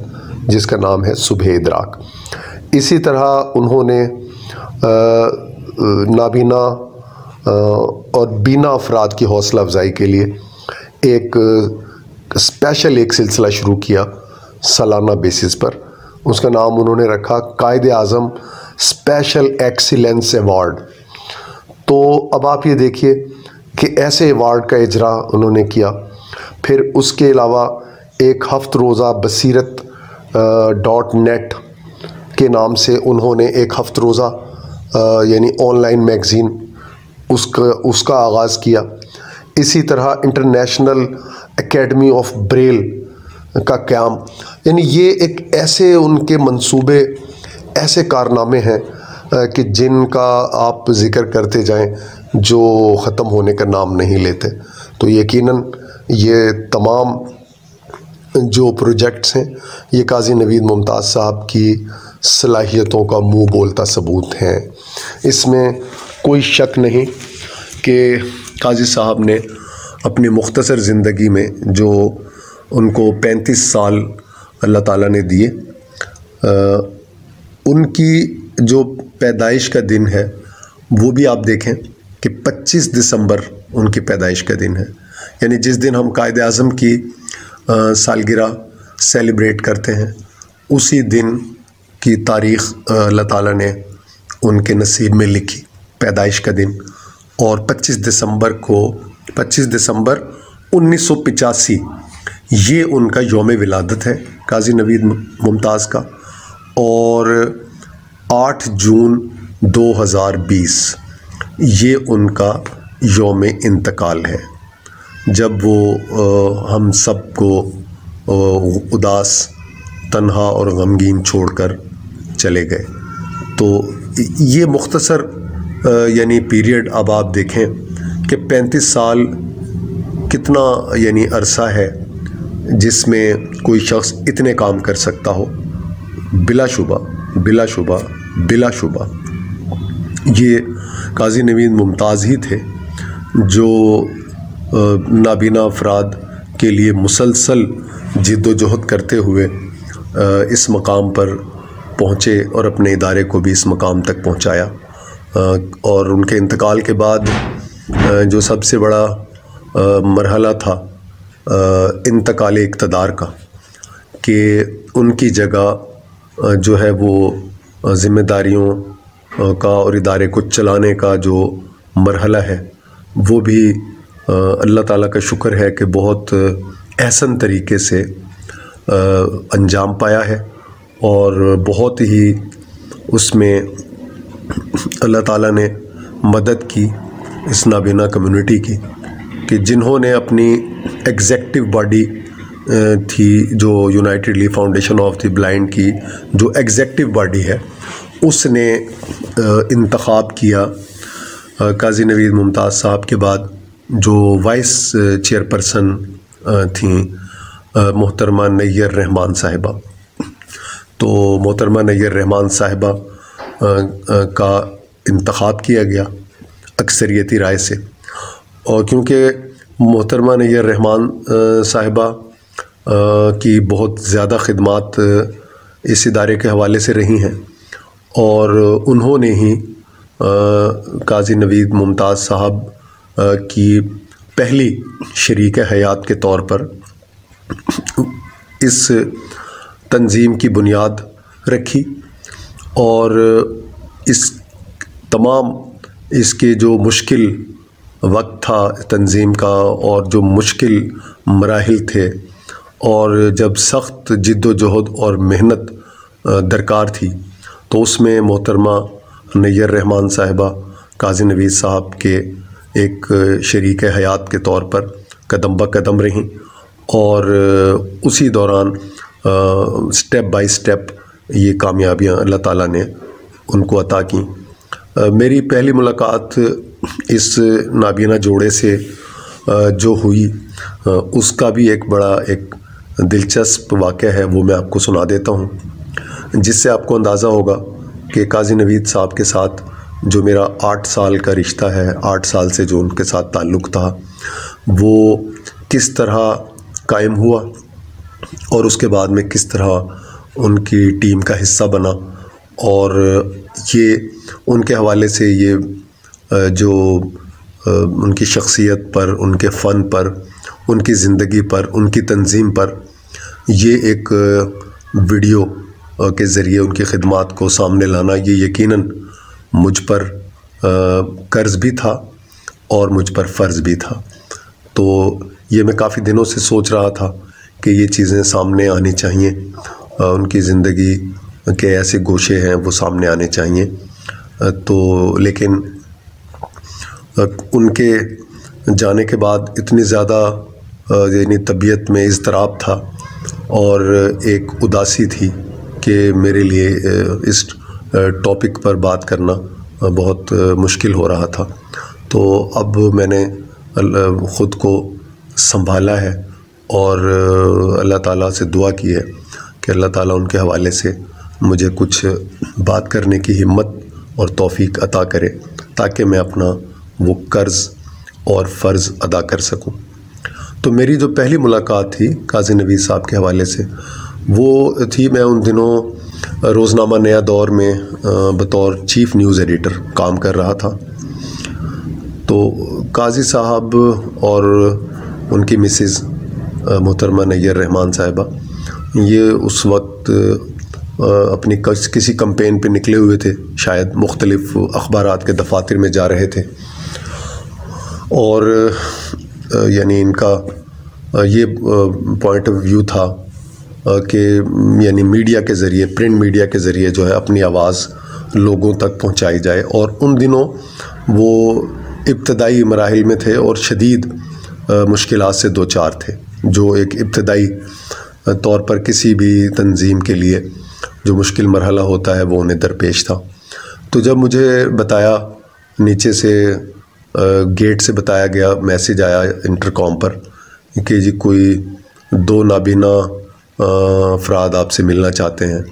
जिसका नाम है सुबह इदराक। इसी तरह उन्होंने नाबीना और बीना अफराद की हौसला अफजाई के लिए एक स्पेशल एक सिलसिला शुरू किया सालाना बेसिस पर। उसका नाम उन्होंने रखा कायदे आज़म स्पेशल एक्सीलेंस अवार्ड। तो अब आप ये देखिए कि ऐसे वार्ड का इजरा उन्होंने किया। फिर उसके अलावा एक हफ्त रोज़ा बसीरत .net के नाम से उन्होंने एक हफ्त रोज़ा यानी ऑनलाइन मैगज़ीन उसका आगाज़ किया। इसी तरह इंटरनेशनल एकेडमी ऑफ ब्रेल का क़याम, यानी ये एक ऐसे उनके मंसूबे, ऐसे कारनामे हैं कि जिनका आप ज़िक्र करते जाएं जो ख़त्म होने का नाम नहीं लेते। तो यकीनन ये तमाम जो प्रोजेक्ट्स हैं ये काजी नवीद मुमताज़ साहब की सलाहियतों का मुँह बोलता सबूत हैं। इसमें कोई शक नहीं कि काजी साहब ने अपनी मुख्तसर ज़िंदगी में जो उनको 35 साल अल्लाह ताला ने दिए, उनकी जो पैदाइश का दिन है वो भी आप देखें कि 25 दिसंबर उनकी पैदाइश का दिन है। यानी जिस दिन हम कायद आज़म की सालगिरह सेलिब्रेट करते हैं उसी दिन की तारीख़ अल्लाह ताला ने उनके नसीब में लिखी, पैदाइश का दिन। और 25 दिसंबर 1985 ये उनका यौम विलादत है काजी नवीद मुमताज़ का। और 8 जून 2020 ये उनका यौम इंतकाल है, जब वो हम सब को उदास, तन्हा और गमगीन छोड़कर चले गए। तो ये मुख्तसर यानी पीरियड अब आप देखें कि 35 साल कितना यानी अरसा है जिसमें कोई शख्स इतने काम कर सकता हो। बिलाशुबा ये काजी नवीद मुमताज़ ही थे जो नाबीना अफराद के लिए मुसलसल जिद्दोजहद करते हुए इस मकाम पर पहुँचे और अपने इदारे को भी इस मकाम तक पहुँचाया। और उनके इंतकाल के बाद जो सबसे बड़ा मरहला था इंतकाल इक़्तिदार का, कि उनकी जगह जो है वो ज़िम्मेदारियों का और इदारे को चलाने का जो मरहला है वो भी अल्लाह ताला का शुक्र है कि बहुत एहसन तरीके से अंजाम पाया है। और बहुत ही उसमें अल्लाह ताला ने मदद की इस नाबीना कम्युनिटी की, कि जिन्होंने अपनी एग्जेक्टिव बॉडी थी जो United Relief Foundation of the blind की जो एग्जेक्टिव बॉडी है, उसने इंतखाब किया काजी नवीद मुमताज़ साहब के बाद जो वाइस चेयरपर्सन थी मोहतरमा नैयर रहमान साहिबा। तो मोहतरमा नैयर रहमान साहिबा का इंतखाब किया गया अक्सरियती राय से। और क्योंकि मोहतरमा नैयर रहमान साहिबा की बहुत ज़्यादा ख़िदमात इस इदारे के हवाले से रही हैं और उन्होंने ही काजी नवीद मुमताज़ साहब की पहली शरीक हयात के तौर पर इस तंजीम की बुनियाद रखी। और इस तमाम इसके जो मुश्किल वक्त था तंजीम का और जो मुश्किल मराहिल थे और जब सख्त जिद्दोजहद और मेहनत दरकार थी, तो उसमें मोहतरमा नैयर रहमान साहिबा काजी नवीद साहब के एक शरीक हयात के तौर पर कदम ब कदम रहीं। और उसी दौरान स्टेप बाय स्टेप ये कामयाबियाँ अल्लाह ताला ने उनको अता की। मेरी पहली मुलाकात इस नाबीना जोड़े से जो हुई उसका भी एक बड़ा एक दिलचस्प वाक़या है, वो मैं आपको सुना देता हूँ, जिससे आपको अंदाज़ा होगा कि काजी नवीद साहब के साथ जो मेरा 8 साल का रिश्ता है, 8 साल से जो उनके साथ ताल्लुक़ था वो किस तरह कायम हुआ और उसके बाद में किस तरह उनकी टीम का हिस्सा बना। और ये उनके हवाले से ये जो उनकी शख्सियत पर, उनके फ़न पर, उनकी ज़िंदगी पर, उनकी तंजीम पर ये एक वीडियो के ज़रिए उनकी ख़िदमात को सामने लाना ये यकीनन मुझ पर कर्ज़ भी था और मुझ पर फ़र्ज़ भी था। तो ये मैं काफ़ी दिनों से सोच रहा था कि ये चीज़ें सामने आनी चाहिए, उनकी ज़िंदगी के ऐसे गोशे हैं वो सामने आने चाहिए। तो लेकिन उनके जाने के बाद इतनी ज़्यादा यानी तबीयत में इज़्तिराब था और एक उदासी थी कि मेरे लिए इस टॉपिक पर बात करना बहुत मुश्किल हो रहा था। तो अब मैंने ख़ुद को संभाला है और अल्लाह ताला से दुआ की है कि अल्लाह ताला उनके हवाले से मुझे कुछ बात करने की हिम्मत और तौफ़ीक अता करे, ताकि मैं अपना वो कर्ज़ और फ़र्ज़ अदा कर सकूं। तो मेरी जो पहली मुलाकात थी काज़ी नवीद साहब के हवाले से, वो थी, मैं उन दिनों रोज़नामा नया दौर में बतौर चीफ़ न्यूज़ एडिटर काम कर रहा था। तो काज़ी साहब और उनकी मिसेज़ मोहतरमा नैयर रहमान साहिबा, ये उस वक्त अपनी किसी कैंपेन पे निकले हुए थे, शायद मुख्तलिफ़ अखबारात के दफातर में जा रहे थे। और यानी इनका ये पॉइंट ऑफ व्यू था कि यानी मीडिया के ज़रिए, प्रिंट मीडिया के ज़रिए जो है अपनी आवाज़ लोगों तक पहुंचाई जाए। और उन दिनों वो इब्तदाई मराहिल में थे और शदीद मुश्किलात से दो चार थे, जो एक इब्तदाई तौर पर किसी भी तंजीम के लिए जो मुश्किल मरहला होता है वो उन्हें दरपेश था। तो जब मुझे बताया, नीचे से गेट से बताया गया, मैसेज आया इंटरकॉम पर कि जी कोई दो नाबीना अफराद आपसे मिलना चाहते हैं।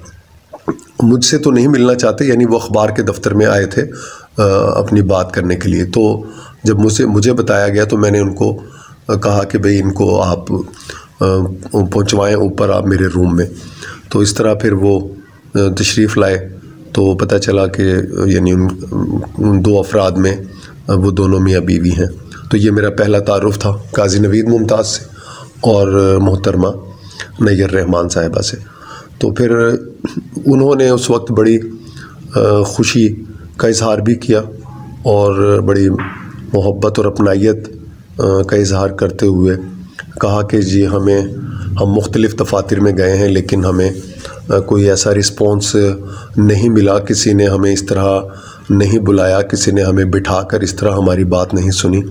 मुझसे तो नहीं मिलना चाहते, यानी वो अखबार के दफ्तर में आए थे अपनी बात करने के लिए। तो जब मुझे बताया गया तो मैंने उनको कहा कि भाई इनको आप पहुंचवाएं ऊपर आप मेरे रूम में। तो इस तरह फिर वो तशरीफ़ लाए, तो पता चला कि यानी उन दो अफराद में वो दोनों मियाँ बीवी हैं। तो ये मेरा पहला तारुफ़ था काज़ी नवीद मुमताज़ से और मोहतरमा नैयर रहमान साहिबा से। तो फिर उन्होंने उस वक्त बड़ी खुशी का इज़हार भी किया और बड़ी मोहब्बत और अपनाइयत का इज़हार करते हुए कहा कि जी हम मुख्तलिफ़ दफातर में गए हैं, लेकिन हमें कोई ऐसा रिस्पॉन्स नहीं मिला, किसी ने हमें इस तरह नहीं बुलाया, किसी ने हमें बिठाकर इस तरह हमारी बात नहीं सुनी,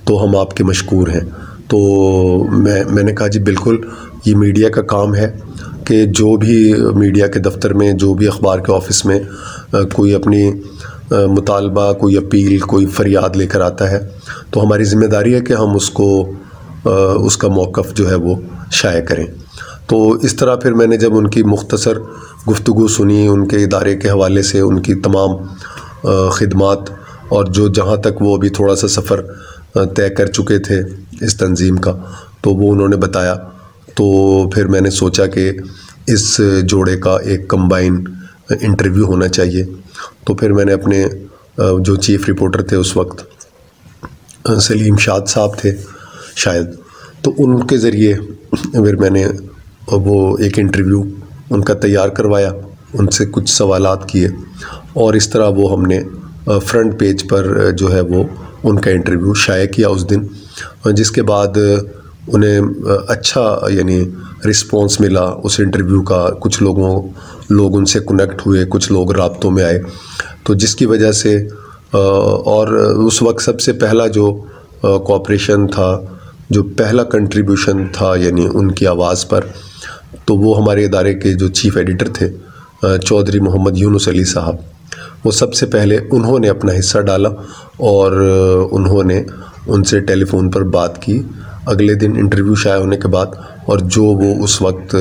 तो हम आपके मशकूर हैं। तो मैंने कहा जी बिल्कुल, ये मीडिया का काम है कि जो भी मीडिया के दफ्तर में, जो भी अखबार के ऑफ़िस में कोई अपनी मुतालबा, कोई अपील, कोई फ़रियाद लेकर आता है, तो हमारी ज़िम्मेदारी है कि हम उसका मौक़िफ़ जो है वो शाया करें। तो इस तरह फिर मैंने जब उनकी मुख्तसर गुफ्तगू सुनी, उनके इदारे के हवाले से उनकी तमाम ख़िदमात और जो जहाँ तक वो अभी थोड़ा सा सफ़र तय कर चुके थे इस तंजीम का, तो वो उन्होंने बताया। तो फिर मैंने सोचा कि इस जोड़े का एक कंबाइन इंटरव्यू होना चाहिए। तो फिर मैंने अपने जो चीफ़ रिपोर्टर थे उस वक्त, सलीम शाद साहब थे शायद, तो उनके ज़रिए फिर मैंने वो एक इंटरव्यू उनका तैयार करवाया, उनसे कुछ सवालात किए और इस तरह वो हमने फ्रंट पेज पर जो है वो उनका इंटरव्यू शाया किया उस दिन, जिसके बाद उन्हें अच्छा यानी रिस्पॉन्स मिला उस इंटरव्यू का। कुछ लोग उनसे कनेक्ट हुए, कुछ लोग राब्तों में आए, तो जिसकी वजह से और उस वक्त सबसे पहला जो कोऑपरेशन था, जो पहला कंट्रीब्यूशन था यानी उनकी आवाज़ पर, तो वो हमारे इदारे के जो चीफ़ एडिटर थे चौधरी मोहम्मद यूनुस अली साहब, वो सबसे पहले उन्होंने अपना हिस्सा डाला और उन्होंने उनसे टेलीफ़ोन पर बात की अगले दिन इंटरव्यू शाया होने के बाद। और जो वो उस वक्त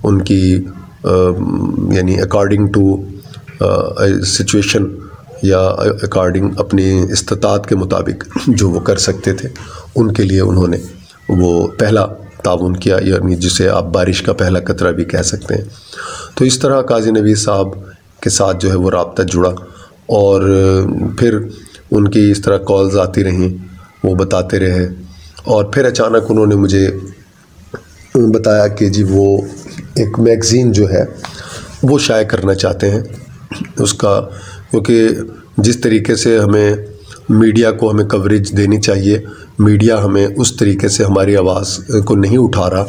उनकी यानी अकॉर्डिंग टू सिचुएशन या अकॉर्डिंग अपनी इस्तात के मुताबिक जो वो कर सकते थे, उनके लिए उन्होंने वो पहला ताउन किया, यानी जिसे आप बारिश का पहला कतरा भी कह सकते हैं। तो इस तरह काज़ी नवीद साहब के साथ जो है वो राब्ता जुड़ा और फिर उनकी इस तरह कॉल्स आती रहीं, वो बताते रहे। और फिर अचानक उन्होंने मुझे बताया कि जी वो एक मैगज़ीन जो है वो शाया करना चाहते हैं उसका, क्योंकि जिस तरीके से हमें मीडिया को हमें कवरेज देनी चाहिए। मीडिया हमें उस तरीके से हमारी आवाज़ को नहीं उठा रहा,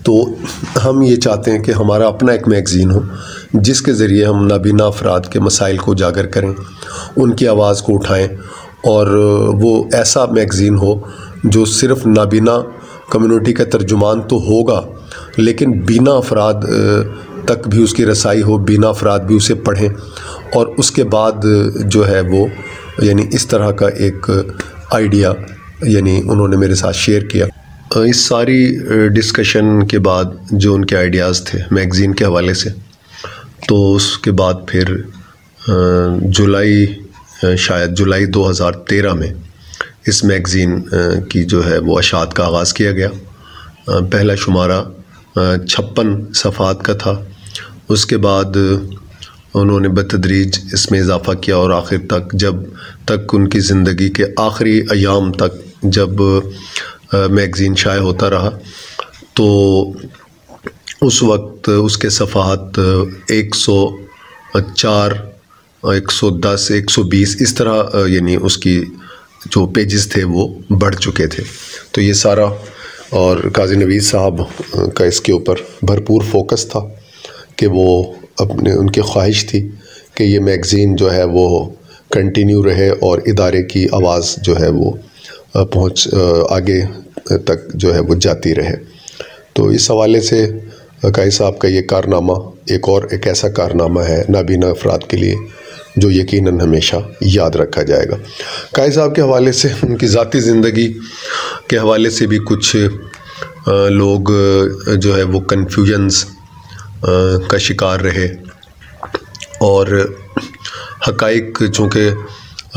तो हम ये चाहते हैं कि हमारा अपना एक मैगज़ीन हो जिसके ज़रिए हम नाबीना अफराद के मसाइल को उजागर करें, उनकी आवाज़ को उठाएं, और वो ऐसा मैगज़ीन हो जो सिर्फ़ नाबीना कम्युनिटी का तर्जुमान तो होगा, लेकिन बीना अफराद तक भी उसकी रसाई हो, बीना अफराद भी उसे पढ़ें, और उसके बाद जो है वो यानी इस तरह का एक आइडिया यानी उन्होंने मेरे साथ शेयर किया। इस सारी डिस्कशन के बाद जो उनके आइडियाज़ थे मैगज़ीन के हवाले से, तो उसके बाद फिर शायद जुलाई 2013 में इस मैगज़ीन की जो है वो अशात का आगाज़ किया गया। पहला शुमारा 56 सफ़ात का था। उसके बाद उन्होंने बतदरीज इसमें इजाफ़ा किया और आखिर तक जब तक उनकी ज़िंदगी के आखिरी अयाम तक जब मैगज़ीन शाये होता रहा, तो उस वक्त उसके सफ़ात 104, 110, 120 इस तरह यानी उसकी जो पेजेस थे वो बढ़ चुके थे। तो ये सारा, और काजी नवीद साहब का इसके ऊपर भरपूर फोकस था कि वो उनकी ख्वाहिश थी कि ये मैगज़ीन जो है वो कंटिन्यू रहे और इदारे की आवाज़ जो है वो आगे तक जो है वो जाती रहे। तो इस हवाले से काई साहब का ये कारनामा एक ऐसा कारनामा है नाबीना अफराद के लिए जो यकीनन हमेशा याद रखा जाएगा। काई साहब के हवाले से, उनकी ज़ाती ज़िंदगी के हवाले से भी कुछ लोग जो है वो कन्फ्यूजन्स का शिकार रहे, और हक़ाइक़ चूँकि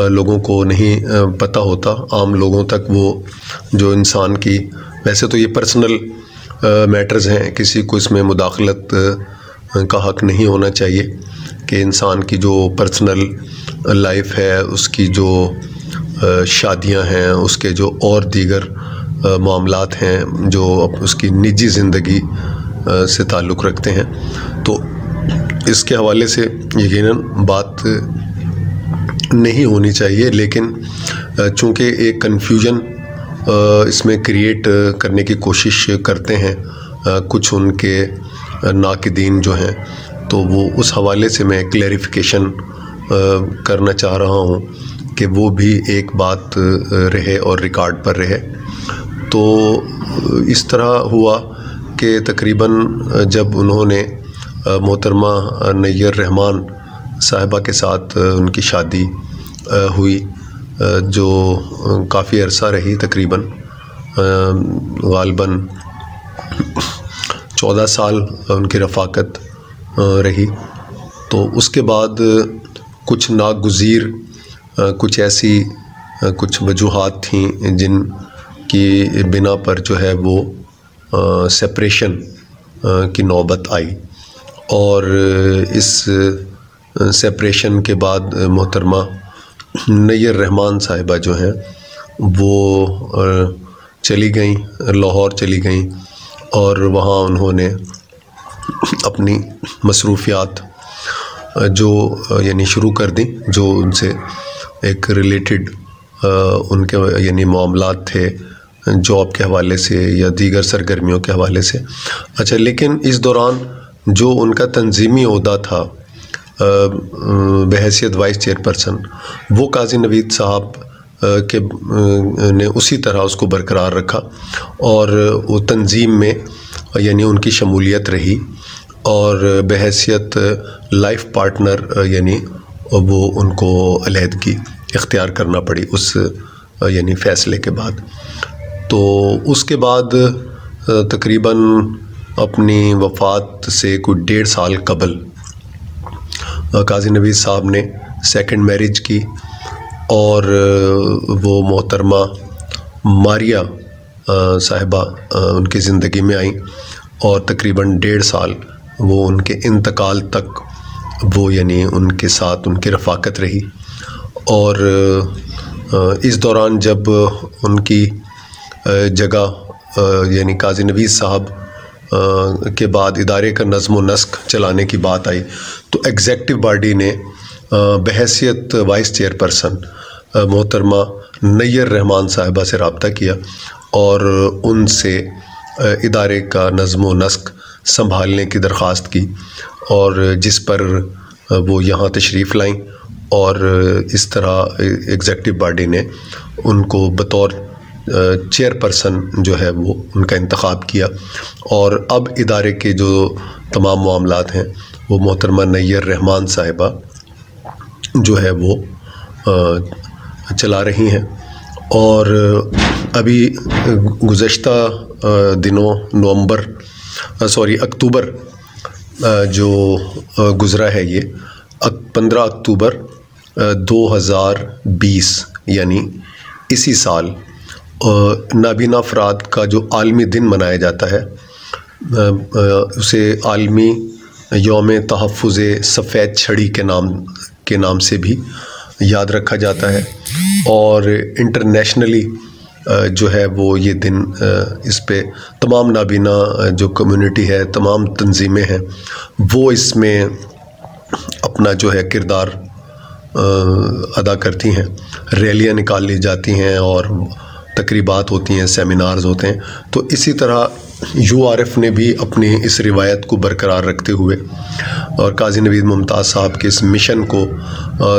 लोगों को नहीं पता होता, आम लोगों तक वो जो इंसान की, वैसे तो ये पर्सनल मैटर्स हैं, किसी को इसमें मुदाखलत का हक़ नहीं होना चाहिए कि इंसान की जो पर्सनल लाइफ है, उसकी जो शादियां हैं, उसके जो और दीगर मामलात हैं जो उसकी निजी ज़िंदगी से ताल्लुक़ रखते हैं, तो इसके हवाले से यकीनन बात नहीं होनी चाहिए। लेकिन चूँकि एक कन्फ्यूजन इसमें क्रिएट करने की कोशिश करते हैं कुछ उनके नाक़िदीन जो हैं, तो वो उस हवाले से मैं क्लैरिफिकेशन करना चाह रहा हूँ कि वो भी एक बात रहे और रिकॉर्ड पर रहे। तो इस तरह हुआ कि तकरीबन जब उन्होंने मोहतरमा नैयर रहमान साहिबा के साथ उनकी शादी हुई, जो काफ़ी अरसा रही, तकरीबन गालबन 14 साल उनकी रफ़ाकत रही। तो उसके बाद कुछ नागुज़ीर कुछ ऐसी कुछ वजूहात थीं जिन की बिना पर जो है वो सेपरेशन की नौबत आई, और इस सेपरेशन के बाद मोहतरमा नैयर रहमान साहिबा जो हैं वो चली गईं, लाहौर चली गईं, और वहाँ उन्होंने अपनी मसरूफ़ियात जो यानी शुरू कर दी, जो उनसे एक रिलेटेड उनके यानी मामलात थे जॉब के हवाले से या दीगर सरगर्मियों के हवाले से। अच्छा, लेकिन इस दौरान जो उनका तंजीमी ओहदा था बहैसियत वाइस चेयरपर्सन, वो काजी नवीद साहब के ने उसी तरह उसको बरकरार रखा, और वो तंजीम में यानी उनकी शमूलियत रही, और बहैसियत लाइफ पार्टनर यानी वो उनको अलहदगी इख्तियार करना पड़ी उस यानी फ़ैसले के बाद। तो उसके बाद तकरीबन अपनी वफ़ात से कुछ 1.5 साल कबल काजी नवीद साहब ने सेकंड मैरिज की, और वो मोहतरमा मारिया साहिबा उनकी ज़िंदगी में आई, और तकरीबन 1.5 साल वो उनके इंतकाल तक वो यानी उनके साथ उनकी रफ़ाकत रही। और इस दौरान जब उनकी जगह यानी काजी नवीद साहब के बाद इदारे का नज़्म व नस्क चलाने की बात आई, तो एग्ज़ेक्टिव बॉडी ने बहैसियत वाइस चेयरपर्सन मोहतरमा नैयर रहमान साहिबा से रब्ता किया और उनसे इदारे का नज़्म व नस्क संभालने की दरख्वास्त की, और जिस पर वो यहाँ तशरीफ़ लाईं और इस तरह एग्ज़ेक्टिव बॉडी ने उनको बतौर चेयरपर्सन जो है वो उनका इंतखाब किया। और अब इदारे के जो तमाम मामलात हैं वो मोहतरमा नैयर रहमान साहिबा जो है वो चला रही हैं। और अभी गुज़श्ता दिनों अक्टूबर जो गुज़रा है, ये 15 अक्टूबर 2020 यानी इसी साल नाबीना अफराद का जो आलमी दिन मनाया जाता है उसे आलमी यौम तहफ़्फ़ुज़ सफ़ेद छड़ी के नाम से भी याद रखा जाता है। और इंटरनेशनली जो है वो ये दिन इस पे तमाम नाबीना जो कम्युनिटी है, तमाम तंजीमें हैं, वो इसमें अपना जो है किरदार अदा करती हैं। रैलियाँ निकाली जाती हैं और तकरीबात होती हैं, सेमिनार्स होते हैं। तो इसी तरह URF ने भी अपनी इस रिवायत को बरकरार रखते हुए और काजी नवीद मुमताज़ साहब के इस मिशन को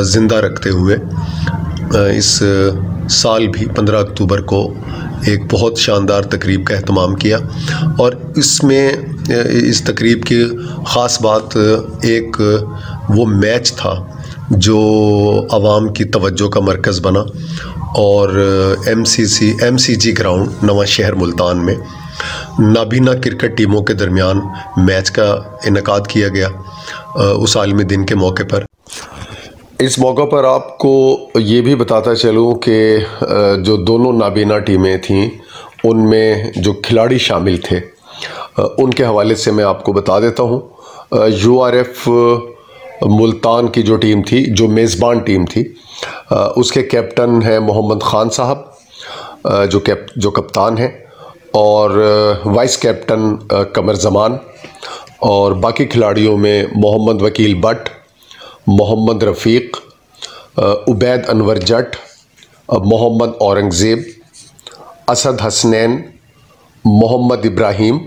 ज़िंदा रखते हुए इस साल भी 15 अक्टूबर को एक बहुत शानदार तकरीब का एहतमाम किया। और इसमें इस तकरीब की ख़ास बात एक वो मैच था जो आवाम की तवज्जो का मरकज़ बना, और MCG ग्राउंड नवां शहर मुल्तान में नाबीना क्रिकेट टीमों के दरमियान मैच का इनेकाद किया गया उस आलमी दिन के मौके पर। इस मौका पर आपको ये भी बताता चलूँ कि जो दोनों नाबीना टीमें थीं उनमें जो खिलाड़ी शामिल थे उनके हवाले से मैं आपको बता देता हूँ। URF मुल्तान की जो टीम थी, जो मेज़बान टीम थी, उसके कैप्टन हैं मोहम्मद ख़ान साहब जो कप्तान हैं, और वाइस कैप्टन कमर ज़मान, और बाकी खिलाड़ियों में मोहम्मद वकील भट्ट, मोहम्मद रफ़ीक, उबैद अनवर जट, मोहम्मद औरंगज़ेब, असद हसनैन, मोहम्मद इब्राहीम,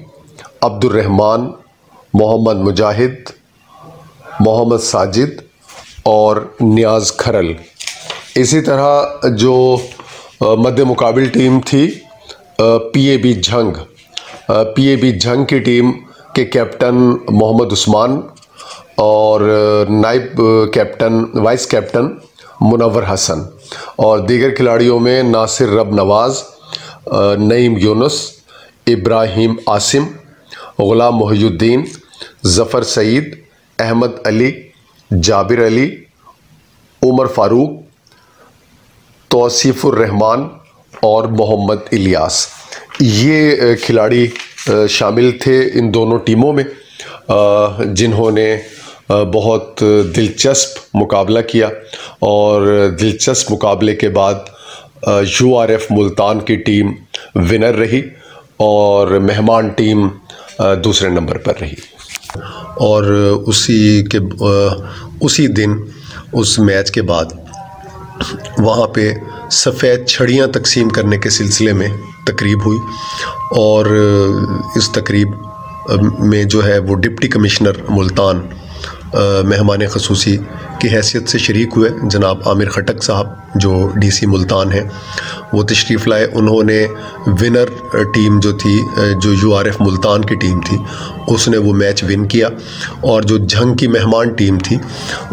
अब्दुर्रहमान, मोहम्मद मुजाहिद, मोहम्मद साजिद और नियाज़ खरल। इसी तरह जो मद्दे मुकाबिल टीम थी PAB झंग की टीम के कैप्टन मोहम्मद उस्मान और नाइब captain vice captain Munawwar Hasan, और दीगर खिलाड़ियों में नासिर रब नवाज़, नईम यूनुस, इब्राहिम आसिम, ग़ुलाम मोहिउद्दीन, ज़फ़र सईद, अहमद अली, जाबिर अली, उमर फ़ारूक, तौसीफ़ुर रहमान और मोहम्मद इलियास। ये खिलाड़ी शामिल थे इन दोनों टीमों में, जिन्होंने बहुत दिलचस्प मुकाबला किया, और दिलचस्प मुकाबले के बाद URF मुल्तान की टीम विनर रही और मेहमान टीम दूसरे नंबर पर रही। और उसी दिन उस मैच के बाद वहाँ पे सफ़ेद छड़ियाँ तकसीम करने के सिलसिले में तकरीब हुई, और इस तकरीब में जो है वो डिप्टी कमिश्नर मुल्तान मेहमान ख़ुसूसी की हैसियत से शरीक हुए। जनाब आमिर खटक साहब जो DC मुल्तान हैं वो तशरीफ़ लाए। उन्होंने विनर टीम जो थी, जो URF मुल्तान की टीम थी, उसने वो मैच विन किया, और जो झंग की मेहमान टीम थी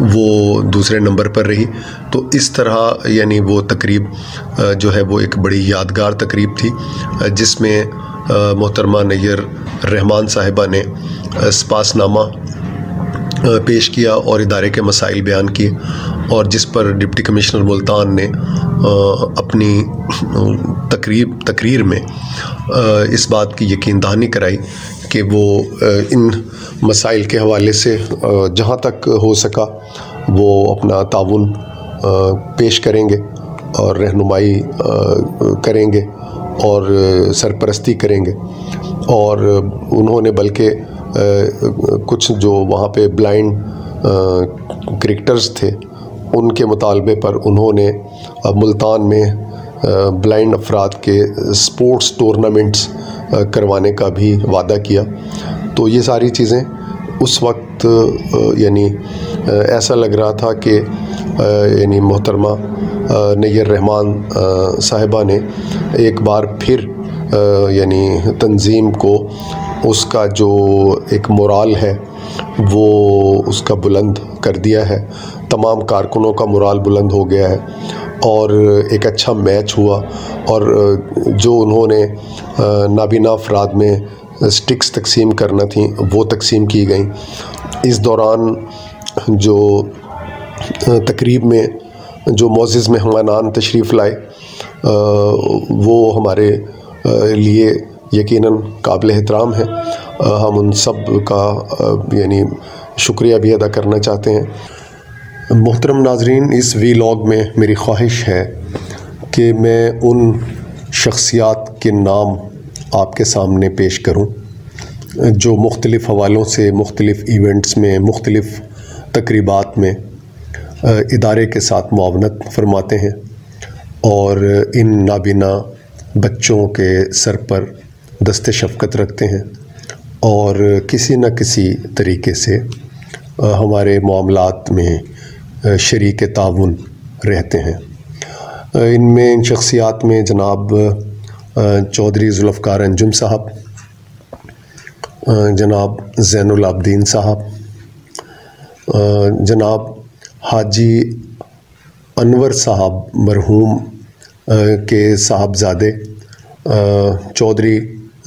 वो दूसरे नंबर पर रही। तो इस तरह यानी वो तकरीब जो है वो एक बड़ी यादगार तकरीब थी, जिसमें मोहतरमा नैयर रहमान साहिबा ने स्पासनामा पेश किया और इदारे के मसाइल बयान किए, और जिस पर डिप्टी कमिश्नर मुल्तान ने अपनी तकरीर में इस बात की यकीन दहानी कराई कि वो इन मसाइल के हवाले से जहाँ तक हो सका वो अपना ताउन पेश करेंगे और रहनुमाई करेंगे और सरपरस्ती करेंगे। और उन्होंने बल्कि कुछ जो वहाँ पे ब्लाइंड क्रिकेटर्स थे उनके मुतालबे पर उन्होंने मुल्तान में ब्लाइंड अफराद के स्पोर्ट्स टूर्नामेंट्स करवाने का भी वादा किया। तो ये सारी चीज़ें उस वक्त यानी ऐसा लग रहा था कि यानी मोहतरमा नैयर रहमान साहिबा ने एक बार फिर यानी तंज़ीम को उसका जो एक मोराल है वो उसका बुलंद कर दिया है। तमाम कारकुनों का मोराल बुलंद हो गया है और एक अच्छा मैच हुआ और जो उन्होंने नाबीना अफराद में स्टिक्स तकसीम करना थी वो तकसीम की गई। इस दौरान जो तकरीब में जो मोअज़्ज़िज़ मेहमानान तशरीफ़ लाए वो हमारे लिए यकीनन काबिल एहतराम है। हम उन सब का यानी शुक्रिया भी अदा करना चाहते हैं। मोहतरम नाज़रीन, इस वीलॉग में मेरी ख्वाहिश है कि मैं उन शख्सियात के नाम आपके सामने पेश करूं जो मुख्तलिफ़ हवालों से मुख्तलिफ़ इवेंट्स में मुख्तलिफ़ तकरीबात में इदारे के साथ मुआवनत फरमाते हैं और इन नाबीना बच्चों के सर पर दस्ते शफ़क़त रखते हैं और किसी न किसी तरीके से हमारे मामलात में शरीक ताउन रहते हैं। इनमें इन शख्सियात में जनाब चौधरी जुल्फ़कार अंजुम साहब, जनाब ज़ैनुल आबदीन साहब, जनाब हाजी अनवर साहब मरहूम के साहबजादे चौधरी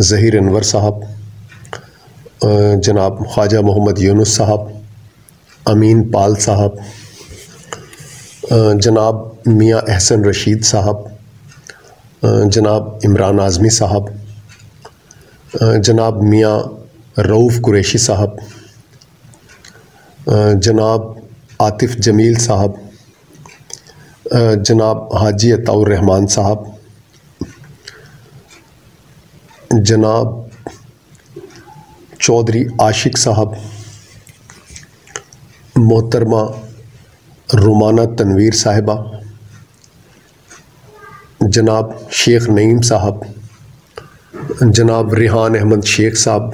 ज़हीर अनवर साहब, जनाब ख्वाजा मोहम्मद यूनुस साहब, अमीन पाल साहब, जनाब मियाँ एहसन रशीद साहब, जनाब इमरान आज़मी साहब, जनाब मियाँ रऊफ़ कुरैशी साहब, जनाब आतिफ़ जमील साहब, जनाब हाजी अताउर रहमान साहब, जनाब चौधरी आशिक साहब, मोहतरमा रुमाना तनवीर साहिबा, जनाब शेख नईम साहब, जनाब रिहान अहमद शेख साहब,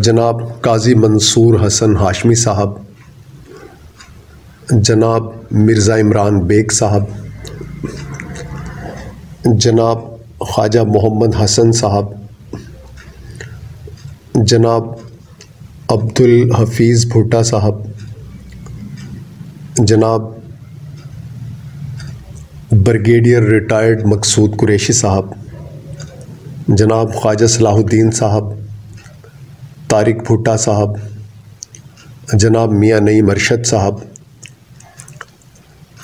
जनाब काजी मंसूर हसन हाशमी साहब, जनाब मिर्ज़ा इमरान बेग साहब, जनाब ख्वाजा मोहम्मद हसन साहब, जनाब अब्दुल हफीज़ भुट्टा साहब, जनाब ब्रिगेडियर रिटायर्ड मकसूद कुरैशी साहब, जनाब ख्वाजा सलाहुद्दीन साहब, तारिक भुट्टा साहब, जनाब मियाँ नईम अरशद साहब,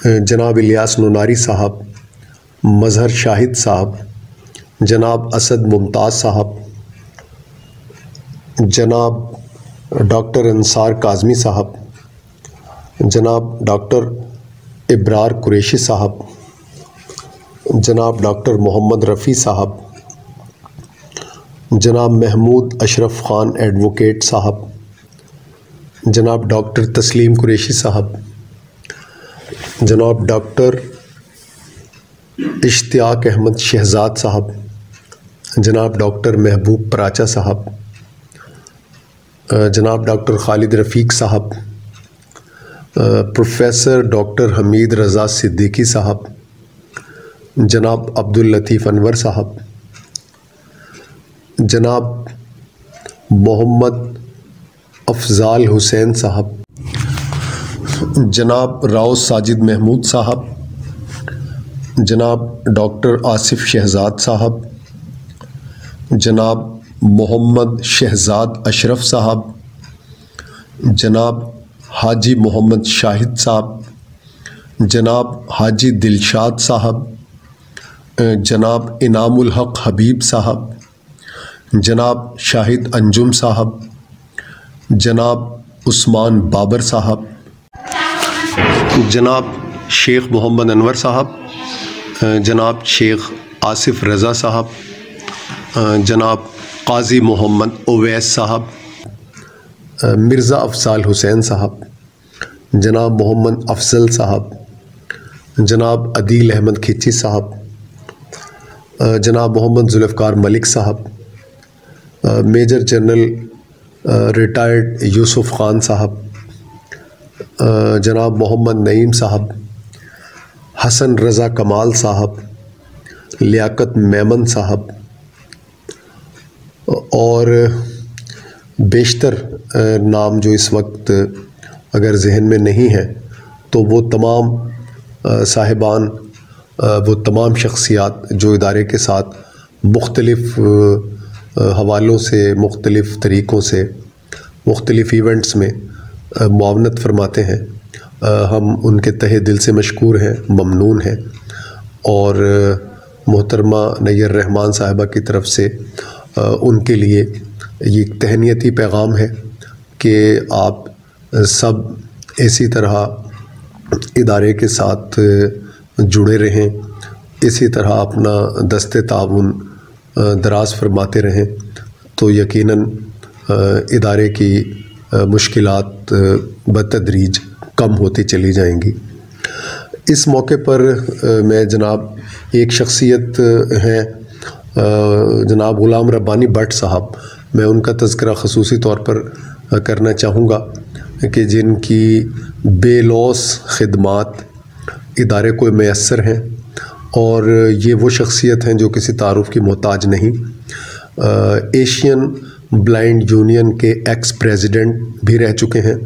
जनाब इलियास नूनारी साहब, मज़हर शाहिद साहब, जनाब असद मुमताज़ साहब, जनाब डॉक्टर अंसार काज़मी साहब, जनाब डॉक्टर इब्रार कुरैशी साहब, जनाब डॉक्टर मोहम्मद रफ़ी साहब, जनाब महमूद अशरफ ख़ान एडवोकेट साहब, जनाब डॉक्टर तस्लीम कुरैशी साहब, जनाब डॉक्टर इश्तियाक अहमद शहजाद साहब, जनाब डॉक्टर महबूब पराचा साहब, जनाब डॉक्टर खालिद रफ़ीक साहब, प्रोफेसर डॉक्टर हमीद रज़ा सिद्दीकी साहब, जनाब अब्दुल लतीफ़ अनवर साहब, जनाब मोहम्मद अफ़ज़ाल हुसैन साहब, जनाब राव साजिद महमूद साहब, जनाब डॉक्टर आसिफ़ शहजाद साहब, जनाब मोहम्मद शहजाद अशरफ साहब, जनाब हाजी मोहम्मद शाहिद साहब, जनाब हाजी दिलशाद साहब, जनाब इनामुल हक़ हबीब साहब, जनाब शाहिद अंजुम साहब, जनाब उस्मान बाबर साहब, जनाब शेख मोहम्मद अनवर साहब, जनाब शेख आसिफ़ रज़ा साहब, जनाब काजी मोहम्मद उवैस साहब, मिर्ज़ा अफ़ज़ाल हुसैन साहब, जनाब मोहम्मद अफजल साहब, जनाब अदील अहमद खिची साहब, जनाब Mohammad Zulfikar Malik sahab, major general retired Yusuf Khan sahab, जनाब मोहम्मद नईम साहब, हसन रज़ा कमाल साहब, लियाकत मेमन साहब और बेशतर नाम जो इस वक्त अगर जहन में नहीं है तो वो तमाम साहिबान, वो तमाम शख्सियात जो इदारे के साथ मुख्तलिफ़ हवालों से, मुख्तलिफ़ तरीक़ों से, मुख्तलिफ़ इवेंट्स में मुआवनत फरमाते हैं, हम उनके तहे दिल से मशकूर हैं, ममनून हैं। और मोहतरमा नैयर रहमान साहिबा की तरफ से उनके लिए ये तहनीती पैगाम है कि आप सब इसी तरह इदारे के साथ जुड़े रहें, इसी तरह अपना दस्ते ताउन दराज फरमाते रहें, तो यकीनन इदारे की मुश्किलात बतदरीज कम होती चली जाएंगी। इस मौके पर मैं जनाब एक शख्सियत हैं जनाब ग़ुलाम रब्बानी भट्ट साहब, मैं उनका तज़किरा ख़ुसूसी तौर पर करना चाहूँगा कि जिनकी बेलौस ख़िदमात इदारे को मैसर हैं और ये वो शख्सियत हैं जो किसी तारुफ़ की मोहताज नहीं। एशियन ब्लाइंड यूनियन के एक्स प्रेसिडेंट भी रह चुके हैं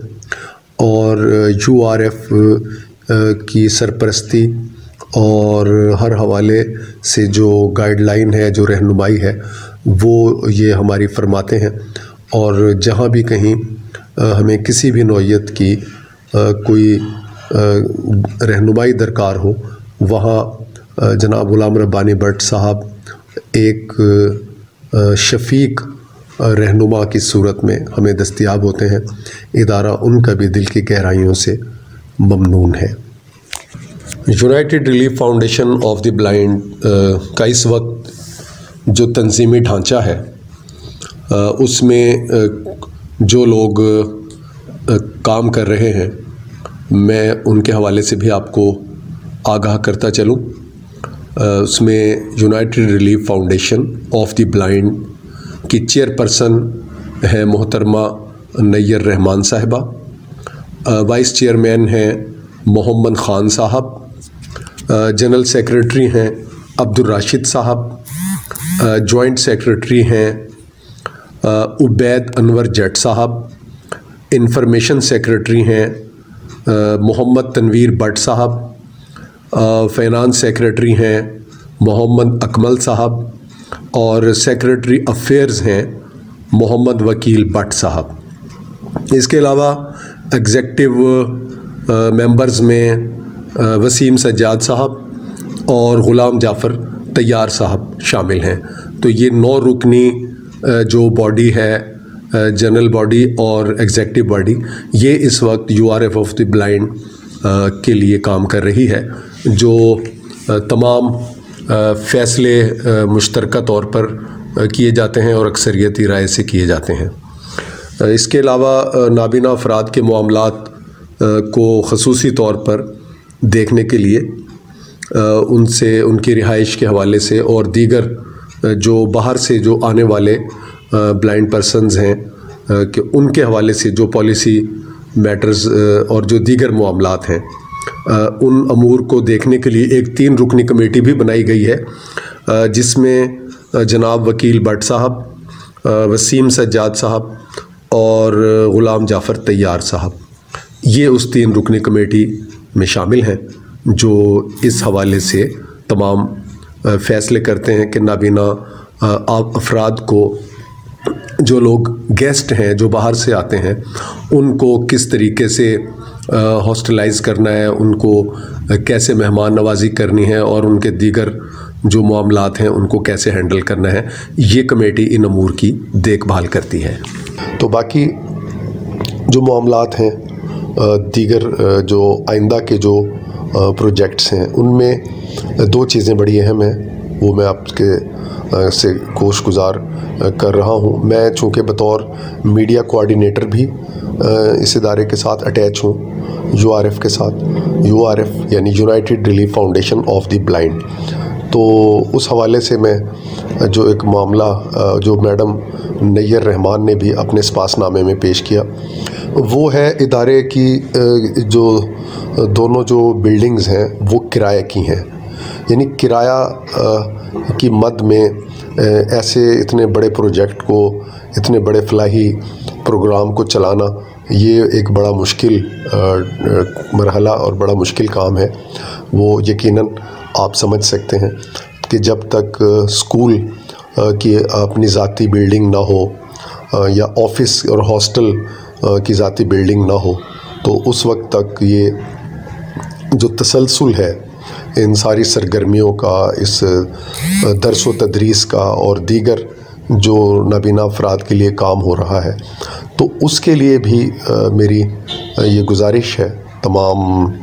और URF की सरपरस्ती और हर हवाले से जो गाइडलाइन है, जो रहनुमाई है, वो ये हमारी फरमाते हैं। और जहाँ भी कहीं हमें किसी भी नौइयत की कोई रहनुमाई दरकार हो, वहाँ जनाब ग़ुलाम रब्बानी भट्ट साहब एक शफ़ीक रहनुमा की सूरत में हमें दस्तयाब होते हैं। इदारा उनका भी दिल की गहराइयों से ममनून है। United Relief Foundation of the blind का इस वक्त जो तंजीमी ढांचा है उसमें जो लोग काम कर रहे हैं, मैं उनके हवाले से भी आपको आगाह करता चलूँ। उसमें United Relief Foundation of the blind की चेयरपर्सन है मोहतरमा नैयर रहमान साहिबा, वाइस चेयरमैन हैं मोहम्मद ख़ान साहब, जनरल सेक्रेटरी हैं अब्दुल राशिद साहब, जॉइंट सेक्रेटरी हैं उबैद अनवर जट साहब, इंफॉर्मेशन सेक्रेटरी हैं मोहम्मद तनवीर भट्ट साहब, फाइनेंस सेक्रेटरी हैं मोहम्मद अकमल साहब और सेक्रेटरी अफेयर्स हैं मोहम्मद वकील भट्ट साहब। इसके अलावा एग्जेक्टिव मेंबर्स में वसीम सज्जाद साहब और ग़ुलाम जाफ़र तैयार साहब शामिल हैं। तो ये 9 रुकनी जो बॉडी है, जनरल बॉडी और एग्जेक्टिव बॉडी, ये इस वक्त URF ऑफ द ब्लाइंड के लिए काम कर रही है, जो तमाम फ़ैसले मुश्तरका तौर पर किए जाते हैं और अक्सरियती राय से किए जाते हैं। इसके अलावा नाबीना अफराद के मामलात को ख़ुसूसी तौर पर देखने के लिए उनसे, उनकी रिहाइश के हवाले से और दीगर जो बाहर से जो आने वाले ब्लाइंड पर्सन्स हैं कि उनके हवाले से जो पॉलिसी मैटर्स और जो दीगर मामलात हैं, उन अमूर को देखने के लिए एक 3 रुकनी कमेटी भी बनाई गई है, जिसमें जनाब वकील भट्ट साहब, वसीम सज्जाद साहब और ग़ुलाम जाफ़र तैयार साहब, ये उस 3 रुकनी कमेटी में शामिल हैं जो इस हवाले से तमाम फ़ैसले करते हैं कि नाबीना अफराद को, जो लोग गेस्ट हैं जो बाहर से आते हैं, उनको किस तरीके से हॉस्टलाइज़ करना है, उनको कैसे मेहमान नवाजी करनी है और उनके दीगर जो मामलात हैं उनको कैसे हैंडल करना है, ये कमेटी इन अमूर की देखभाल करती है। तो बाकी जो मामलात हैं, दीगर जो आइंदा के जो प्रोजेक्ट्स हैं, उनमें 2 चीज़ें बड़ी अहम हैं, वो मैं आपके से कोशगुजार कर रहा हूँ। मैं चूँकि बतौर मीडिया कोऑर्डिनेटर भी इस इदारे के साथ अटैच हूँ, यूआरएफ के साथ। यूआरएफ यानी United Relief Foundation of the blind. तो उस हवाले से मैं जो एक मामला जो मैडम नैयर रहमान ने भी अपने स्पासनामे में पेश किया, वो है इदारे की जो दोनों जो बिल्डिंग्स हैं वो किराए की हैं। यानी किराया की मद में ऐसे इतने बड़े प्रोजेक्ट को, इतने बड़े फलाही प्रोग्राम को चलाना, ये एक बड़ा मुश्किल मरहला और बड़ा मुश्किल काम है। वो यकीनन आप समझ सकते हैं कि जब तक स्कूल की अपनी ज़ाती बिल्डिंग ना हो या ऑफिस और हॉस्टल की ज़ाती बिल्डिंग ना हो, तो उस वक्त तक ये जो तसलसल है इन सारी सरगर्मियों का, इस दरस व तदरीस का और दीगर जो नाबीना अफराद के लिए काम हो रहा है, तो उसके लिए भी मेरी ये गुजारिश है तमाम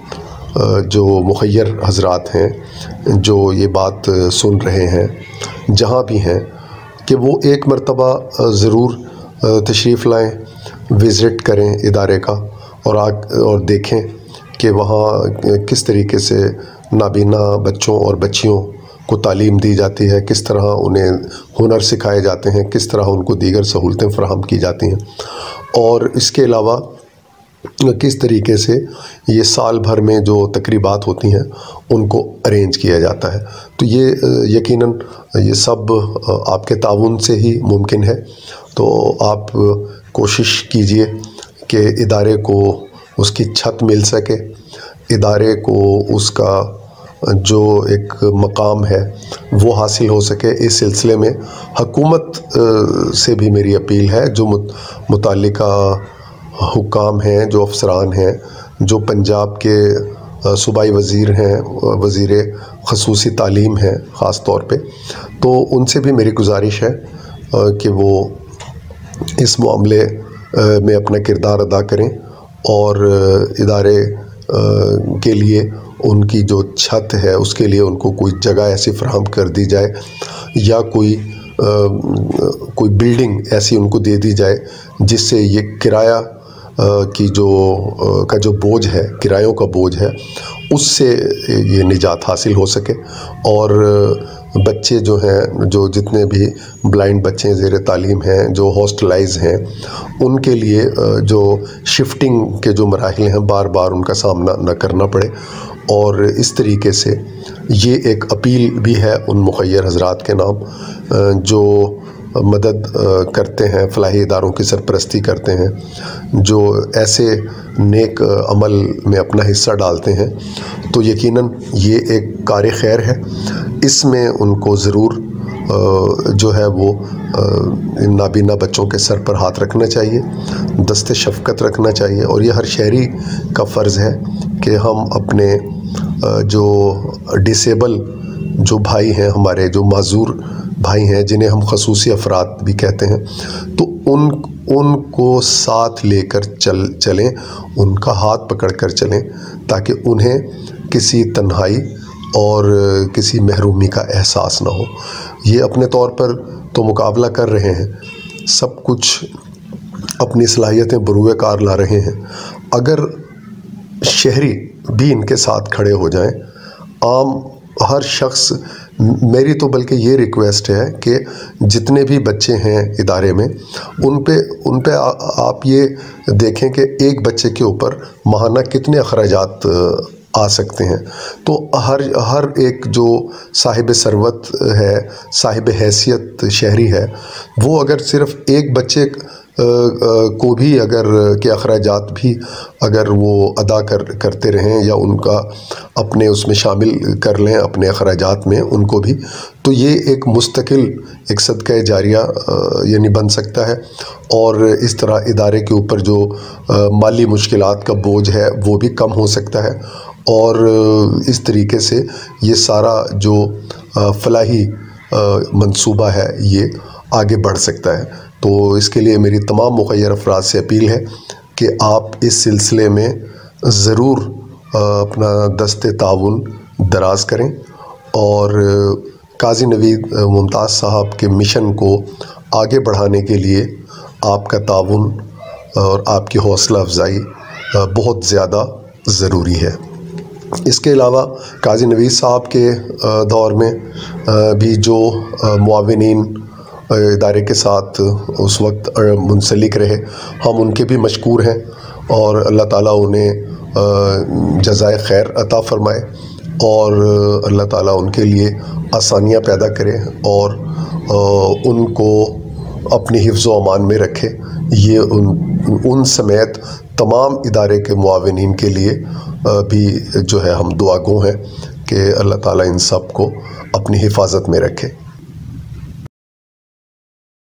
जो मुखय्यर हजरात हैं जो ये बात सुन रहे हैं जहाँ भी हैं, कि वो एक मरतबा ज़रूर तशरीफ़ लाएँ, विज़िट करें इदारे का और देखें कि वहाँ किस तरीके से नाबीना बच्चों और बच्चियों को तालीम दी जाती है, किस तरह उन्हें हुनर सिखाए जाते हैं, किस तरह उनको दीगर सहूलतें फ़राहम की जाती हैं, और इसके अलावा किस तरीके से ये साल भर में जो तकरीबात होती हैं उनको अरेंज किया जाता है। तो ये यकीनन ये सब आपके ताउन से ही मुमकिन है। तो आप कोशिश कीजिए कि इदारे को उसकी छत मिल सके, इदारे को उसका जो एक मकाम है वो हासिल हो सके। इस सिलसिले में हुकूमत से भी मेरी अपील है, जो मुताल्लिका हुकाम हैं, जो अफसरान हैं, जो पंजाब के सूबाई वज़ीर हैं, वज़ीर ख़ुसूसी तालीम हैं ख़ास तौर पे, तो उनसे भी मेरी गुजारिश है कि वो इस मामले में अपना किरदार अदा करें और इदारे के लिए उनकी जो छत है उसके लिए उनको कोई जगह ऐसी फराहम कर दी जाए या कोई बिल्डिंग ऐसी उनको दे दी जाए जिससे ये किराया की जो बोझ है, किरायों का बोझ है, उससे ये निजात हासिल हो सके। और बच्चे जो हैं, जो जितने भी ब्लाइंड बच्चे ज़ेर तालीम हैं, जो हॉस्टलाइज हैं, उनके लिए जो शिफ्टिंग के जो मराहिल हैं बार बार उनका सामना न करना पड़े। और इस तरीके से ये एक अपील भी है उन मुखय्यर हजरात के नाम जो मदद करते हैं, फलाही इदारों की सरपरस्ती करते हैं, जो ऐसे नेक अमल में अपना हिस्सा डालते हैं। तो यकीनन ये एक कार खैर है, इसमें उनको ज़रूर जो है वो इन नाबीना बच्चों के सर पर हाथ रखना चाहिए, दस्ते शफ़क़त रखना चाहिए। और ये हर शहरी का फ़र्ज़ है कि हम अपने जो डिसेबल जो भाई हैं, हमारे जो माजूर भाई हैं, जिन्हें हम ख़ुसूसी अफराद भी कहते हैं, तो उनको साथ लेकर चलें, उनका हाथ पकड़ कर चलें, ताकि उन्हें किसी तन्हाई और किसी महरूमी का एहसास ना हो। ये अपने तौर पर तो मुकाबला कर रहे हैं, सब कुछ अपनी सलाहियतें बरूए कार ला रहे हैं। अगर शहरी भी इनके साथ खड़े हो जाएं, आम हर शख्स, मेरी तो बल्कि ये रिक्वेस्ट है कि जितने भी बच्चे हैं इदारे में, उन पे आप ये देखें कि एक बच्चे के ऊपर माहाना कितने अखराजात आ सकते हैं। तो हर एक जो साहिब सरवत है, साहिब हैसियत शहरी है, वो अगर सिर्फ़ एक बच्चे को भी अगर के अखराजात भी अगर वो अदा करते रहें या उनका अपने उसमें शामिल कर लें अपने अखराजात में उनको भी, तो ये एक मुस्तकिल एक सदका जारिया यानी बन सकता है। और इस तरह इदारे के ऊपर जो माली मुश्किलात का बोझ है वो भी कम हो सकता है। और इस तरीके से ये सारा जो फलाही मंसूबा है ये आगे बढ़ सकता है। तो इसके लिए मेरी तमाम मुखय्यर अफराद से अपील है कि आप इस सिलसिले में ज़रूर अपना दस्ते ताउन दराज करें और काजी नवीद मुमताज़ साहब के मिशन को आगे बढ़ाने के लिए आपका ताउन और आपकी हौसला अफजाई बहुत ज़्यादा ज़रूरी है। इसके अलावा काजी नवीद साहब के दौर में भी जो मुआविनीन इदारे के साथ उस वक्त मुंसलिक रहे, हम उनके भी मशकूर हैं और अल्लाह ताला उन्हें जज़ाए खैर अता फ़रमाए और अल्लाह ताला उनके लिए आसानियाँ पैदा करे और उनको अपनी हिफ्ज़ व अमान में रखे। ये उन समेत तमाम इदारे के मुआविनीन के लिए भी जो है हम दुआ गो हैं कि अल्लाह ताला इन सब को अपनी हिफाजत में रखे।